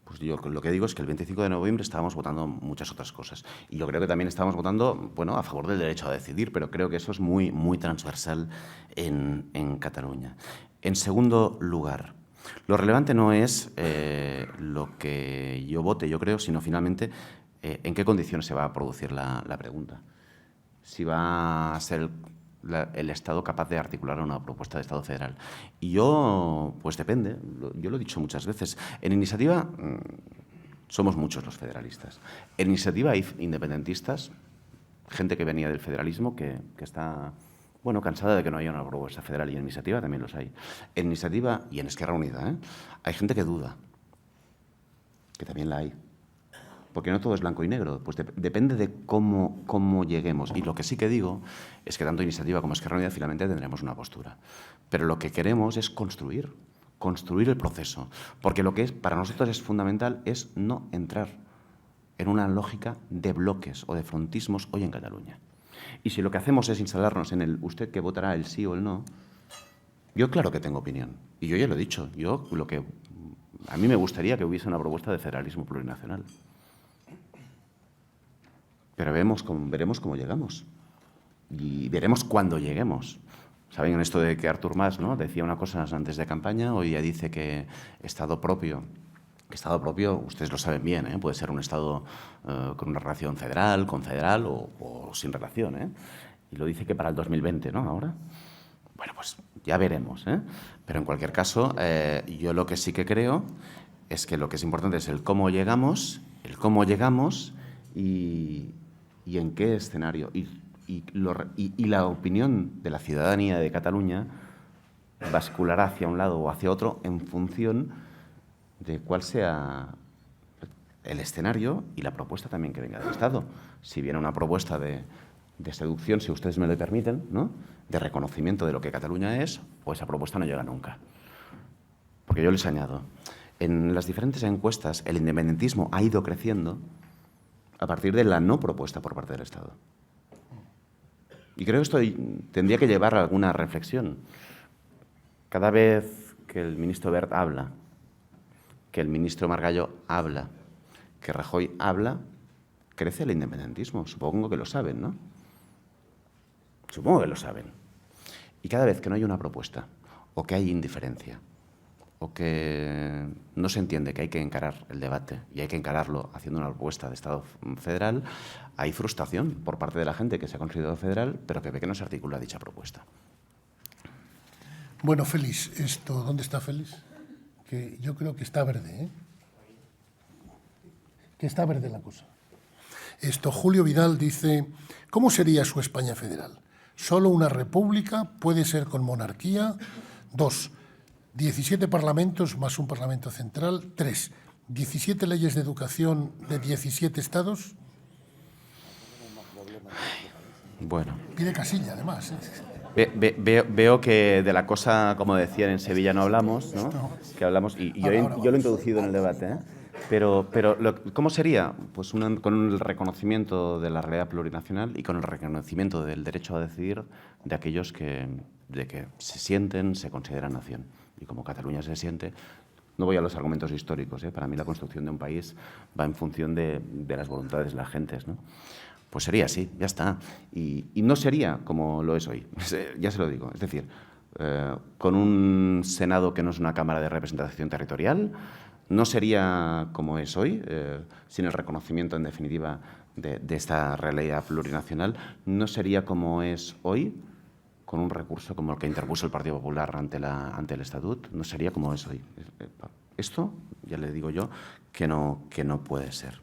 pues yo lo que digo es que el 25 de noviembre estábamos votando muchas otras cosas. Y yo creo que también estábamos votando, bueno, a favor del derecho a decidir, pero creo que eso es muy, muy transversal en Cataluña. En segundo lugar, lo relevante no es lo que yo vote, yo creo, sino finalmente en qué condiciones se va a producir la pregunta. Si va a ser el Estado capaz de articular una propuesta de Estado federal. Y yo, pues depende, yo lo he dicho muchas veces. En Iniciativa somos muchos los federalistas. En Iniciativa hay independentistas, gente que venía del federalismo, que está, bueno, cansada de que no haya una propuesta federal, y en Iniciativa también los hay. En Iniciativa y en Esquerra Unida hay gente que duda, que también la hay. Porque no todo es blanco y negro, pues depende de cómo lleguemos. Y lo que sí que digo es que tanto Iniciativa como Esquerra Unida finalmente tendremos una postura. Pero lo que queremos es construir el proceso. Porque lo que para nosotros es fundamental es no entrar en una lógica de bloques o de frontismos hoy en Cataluña. Y si lo que hacemos es instalarnos en el usted que votará el sí o el no, yo claro que tengo opinión. Y yo ya lo he dicho. A mí me gustaría que hubiese una propuesta de federalismo plurinacional. Pero veremos cómo llegamos y veremos cuándo lleguemos. Saben esto de que Artur Mas, ¿no?, decía una cosa antes de campaña, hoy ya dice que Estado propio, ustedes lo saben bien, puede ser un Estado con una relación federal, confederal o sin relación, y lo dice que para el 2020, ¿no?, ahora. Bueno, pues ya veremos, Pero en cualquier caso, yo lo que sí que creo es que lo que es importante es el cómo llegamos y en qué escenario. Y la opinión de la ciudadanía de Cataluña basculará hacia un lado o hacia otro en función de cuál sea el escenario y la propuesta también que venga del Estado. Si viene una propuesta de seducción, si ustedes me lo permiten, ¿no?, de reconocimiento de lo que Cataluña es, pues esa propuesta no llega nunca. Porque yo les añado, en las diferentes encuestas el independentismo ha ido creciendo a partir de la no propuesta por parte del Estado. Y creo que esto tendría que llevar a alguna reflexión. Cada vez que el ministro Wert habla, que el ministro Margallo habla, que Rajoy habla, crece el independentismo. Supongo que lo saben, ¿no? Supongo que lo saben. Y cada vez que no hay una propuesta, o que hay indiferencia, o que no se entiende que hay que encarar el debate y hay que encararlo haciendo una propuesta de Estado federal, hay frustración por parte de la gente que se ha considerado federal, pero que ve que no se articula dicha propuesta. Bueno, Félix, ¿dónde está Félix? Que yo creo que está verde, ¿eh? Que está verde la cosa. Julio Vidal dice, ¿cómo sería su España federal? ¿Solo una república? ¿Puede ser con monarquía? 2. 17 parlamentos más un parlamento central. 3. 17 leyes de educación de 17 estados. Bueno. Pide casilla, además. Veo que de la cosa, como decían en Sevilla, no hablamos, ¿no? Que hablamos, y yo lo he introducido en el debate, ¿eh? Pero ¿cómo sería? Pues con el reconocimiento de la realidad plurinacional y con el reconocimiento del derecho a decidir de aquellos que se sienten, se consideran nación. Y como Cataluña se siente, no voy a los argumentos históricos, ¿eh? Para mí la construcción de un país va en función de las voluntades de las gentes, ¿no? Pues sería así, ya está. Y no sería como lo es hoy, ya se lo digo. Es decir, con un Senado que no es una Cámara de Representación Territorial, no sería como es hoy, sin el reconocimiento, en definitiva, de esta realidad plurinacional. No sería como es hoy, con un recurso como el que interpuso el Partido Popular ante el Estatut. No sería como es hoy. Esto, ya le digo yo, que no puede ser.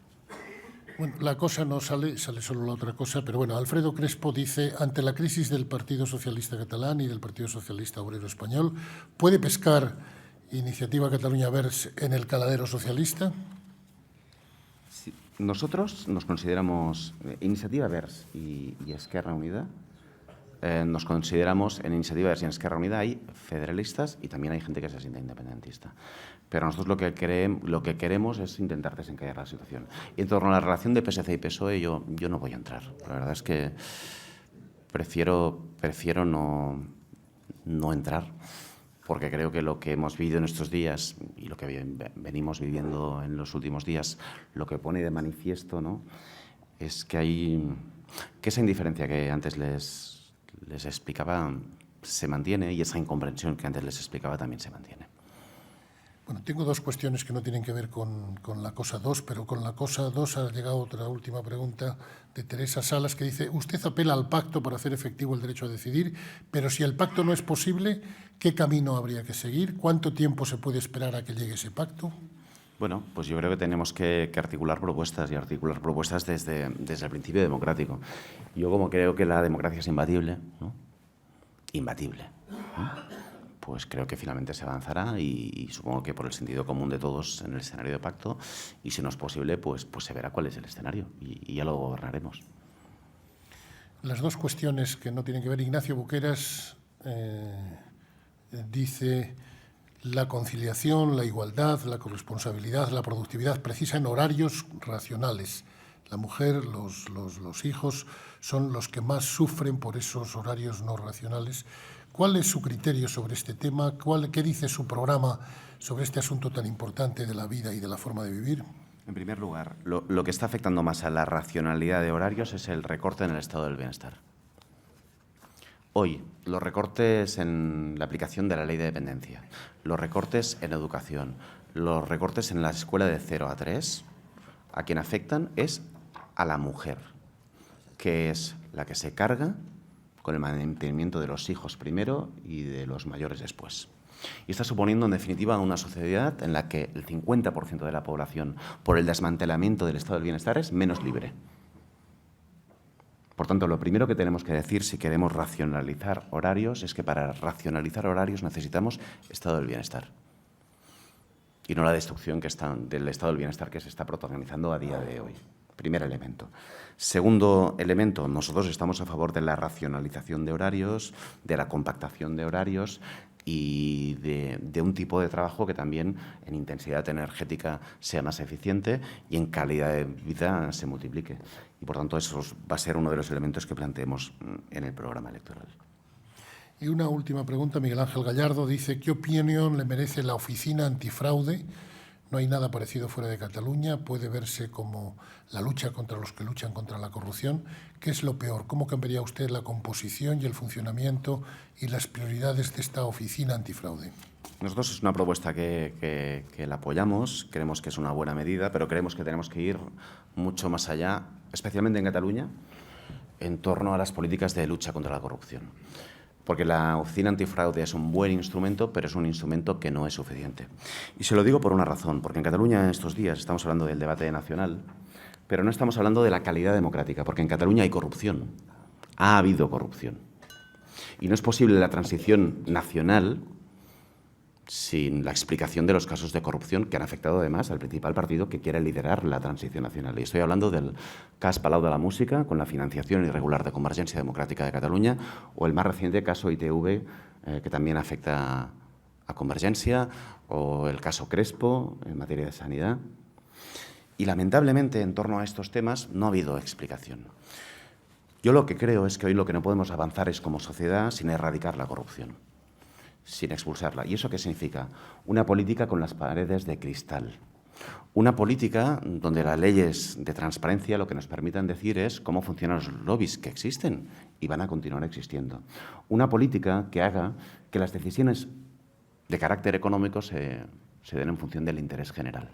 Bueno, la cosa no sale solo la otra cosa, pero bueno, Alfredo Crespo dice, ante la crisis del Partido Socialista Catalán y del Partido Socialista Obrero Español, ¿puede pescar Iniciativa Catalunya Verds en el caladero socialista? Sí. Nosotros nos consideramos, Iniciativa Verds y Esquerra Unida, nos consideramos, en Iniciativa Verds y en Esquerra Unida hay federalistas y también hay gente que se siente independentista. Pero nosotros lo que queremos es intentar desencallar la situación. Y en torno a la relación de PSC y PSOE yo no voy a entrar. La verdad es que prefiero no entrar, porque creo que lo que hemos vivido en estos días y lo que venimos viviendo en los últimos días, lo que pone de manifiesto, ¿no?, es que esa indiferencia que antes les explicaba se mantiene y esa incomprensión que antes les explicaba también se mantiene. Bueno, tengo dos cuestiones que no tienen que ver con la cosa 2, pero con la cosa 2 ha llegado otra última pregunta de Teresa Salas, que dice, usted apela al pacto para hacer efectivo el derecho a decidir, pero si el pacto no es posible, ¿qué camino habría que seguir? ¿Cuánto tiempo se puede esperar a que llegue ese pacto? Bueno, pues yo creo que tenemos que articular propuestas y articular propuestas desde el principio democrático. Yo como creo que la democracia es imbatible, ¿no? Imbatible, ¿no? Pues creo que finalmente se avanzará y supongo que por el sentido común de todos en el escenario de pacto, y si no es posible, pues se verá cuál es el escenario y ya lo gobernaremos. Las dos cuestiones que no tienen que ver, Ignacio Buqueras dice, la conciliación, la igualdad, la corresponsabilidad, la productividad precisan horarios racionales. La mujer, los hijos son los que más sufren por esos horarios no racionales. ¿Cuál es su criterio sobre este tema? ¿Qué dice su programa sobre este asunto tan importante de la vida y de la forma de vivir? En primer lugar, lo que está afectando más a la racionalidad de horarios es el recorte en el estado del bienestar. Hoy, los recortes en la aplicación de la ley de dependencia, los recortes en educación, los recortes en la escuela de 0 a 3, a quien afectan es a la mujer, que es la que se carga con el mantenimiento de los hijos primero y de los mayores después. Y está suponiendo, en definitiva, una sociedad en la que el 50% de la población, por el desmantelamiento del estado del bienestar, es menos libre. Por tanto, lo primero que tenemos que decir si queremos racionalizar horarios es que para racionalizar horarios necesitamos estado del bienestar y no la destrucción del estado del bienestar que se está protagonizando a día de hoy. Primer elemento. Segundo elemento, nosotros estamos a favor de la racionalización de horarios, de la compactación de horarios y de un tipo de trabajo que también en intensidad energética sea más eficiente y en calidad de vida se multiplique. Y, por tanto, eso va a ser uno de los elementos que planteemos en el programa electoral. Y una última pregunta, Miguel Ángel Gallardo dice, ¿qué opinión le merece la Oficina Antifraude? No hay nada parecido fuera de Cataluña, puede verse como la lucha contra los que luchan contra la corrupción. ¿Qué es lo peor? ¿Cómo cambiaría usted la composición y el funcionamiento y las prioridades de esta Oficina Antifraude? Nosotros es una propuesta que la apoyamos, creemos que es una buena medida, pero creemos que tenemos que ir mucho más allá, especialmente en Cataluña, en torno a las políticas de lucha contra la corrupción. Porque la Oficina Antifraude es un buen instrumento, pero es un instrumento que no es suficiente. Y se lo digo por una razón, porque en Cataluña en estos días estamos hablando del debate nacional, pero no estamos hablando de la calidad democrática, porque en Cataluña hay corrupción, ha habido corrupción. Y no es posible la transición nacional sin la explicación de los casos de corrupción que han afectado además al principal partido que quiere liderar la transición nacional. Y estoy hablando del cas Palau de la Música, con la financiación irregular de Convergencia Democrática de Cataluña, o el más reciente caso ITV, que también afecta a Convergencia, o el caso Crespo, en materia de sanidad. Y lamentablemente, en torno a estos temas, no ha habido explicación. Yo lo que creo es que hoy lo que no podemos avanzar es como sociedad sin erradicar la corrupción, sin expulsarla. ¿Y eso qué significa? Una política con las paredes de cristal. Una política donde las leyes de transparencia lo que nos permitan decir es cómo funcionan los lobbies que existen y van a continuar existiendo. Una política que haga que las decisiones de carácter económico se den en función del interés general.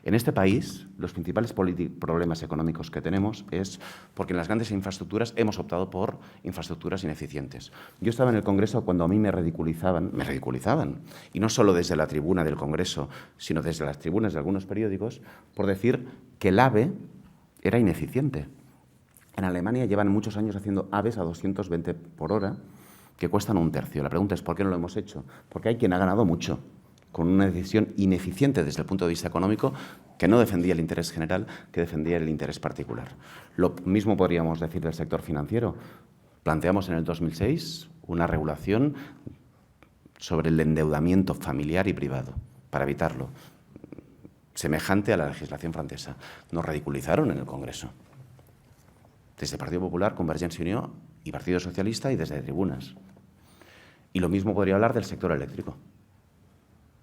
En este país, los principales problemas económicos que tenemos es porque en las grandes infraestructuras hemos optado por infraestructuras ineficientes. Yo estaba en el Congreso cuando a mí me ridiculizaban, y no solo desde la tribuna del Congreso, sino desde las tribunas de algunos periódicos, por decir que el AVE era ineficiente. En Alemania llevan muchos años haciendo AVEs a 220 por hora, que cuestan un tercio. La pregunta es ¿por qué no lo hemos hecho? Porque hay quien ha ganado mucho con una decisión ineficiente desde el punto de vista económico, que no defendía el interés general, que defendía el interés particular. Lo mismo podríamos decir del sector financiero. Planteamos en el 2006 una regulación sobre el endeudamiento familiar y privado, para evitarlo, semejante a la legislación francesa. Nos ridiculizaron en el Congreso, desde Partido Popular, Convergencia y Unió y Partido Socialista y desde tribunas. Y lo mismo podría hablar del sector eléctrico.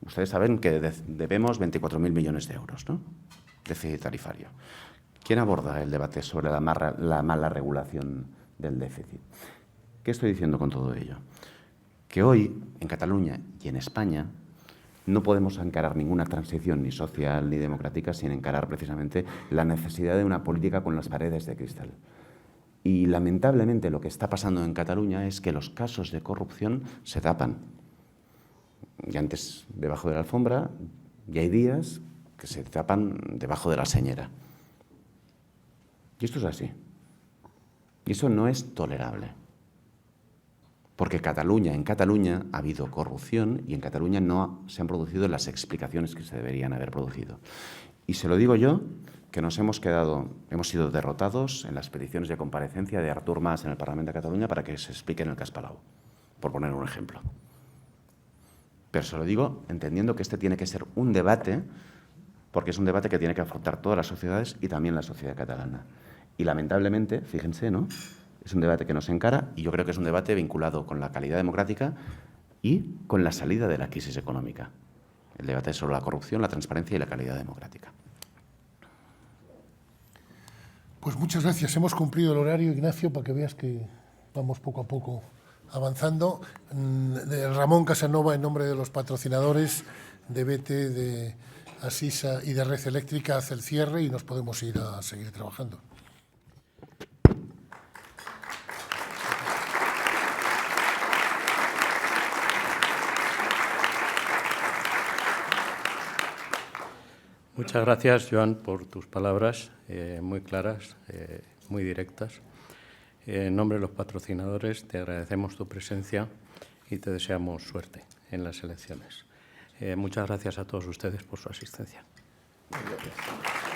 Ustedes saben que debemos 24.000 millones de euros, ¿no?, déficit tarifario. ¿Quién aborda el debate sobre la mala regulación del déficit? ¿Qué estoy diciendo con todo ello? Que hoy, en Cataluña y en España, no podemos encarar ninguna transición ni social ni democrática sin encarar precisamente la necesidad de una política con las paredes de cristal. Y lamentablemente lo que está pasando en Cataluña es que los casos de corrupción se tapan. Y antes debajo de la alfombra, y hay días que se tapan debajo de la señera. Y esto es así. Y eso no es tolerable. Porque en Cataluña ha habido corrupción y en Cataluña no se han producido las explicaciones que se deberían haber producido. Y se lo digo yo, que hemos sido derrotados en las peticiones de comparecencia de Artur Mas en el Parlamento de Cataluña para que se explique en el cas Palau, por poner un ejemplo. Pero se lo digo entendiendo que este tiene que ser un debate, porque es un debate que tiene que afrontar todas las sociedades y también la sociedad catalana. Y lamentablemente, fíjense, ¿no?, es un debate que nos encara y yo creo que es un debate vinculado con la calidad democrática y con la salida de la crisis económica. El debate es sobre la corrupción, la transparencia y la calidad democrática. Pues muchas gracias. Hemos cumplido el horario, Ignacio, para que veas que vamos poco a poco avanzando. Ramón Casanova, en nombre de los patrocinadores de BT, de Asisa y de Red Eléctrica, hace el cierre y nos podemos ir a seguir trabajando. Muchas gracias, Joan, por tus palabras muy claras, muy directas. En nombre de los patrocinadores te agradecemos tu presencia y te deseamos suerte en las elecciones. Muchas gracias a todos ustedes por su asistencia. Gracias.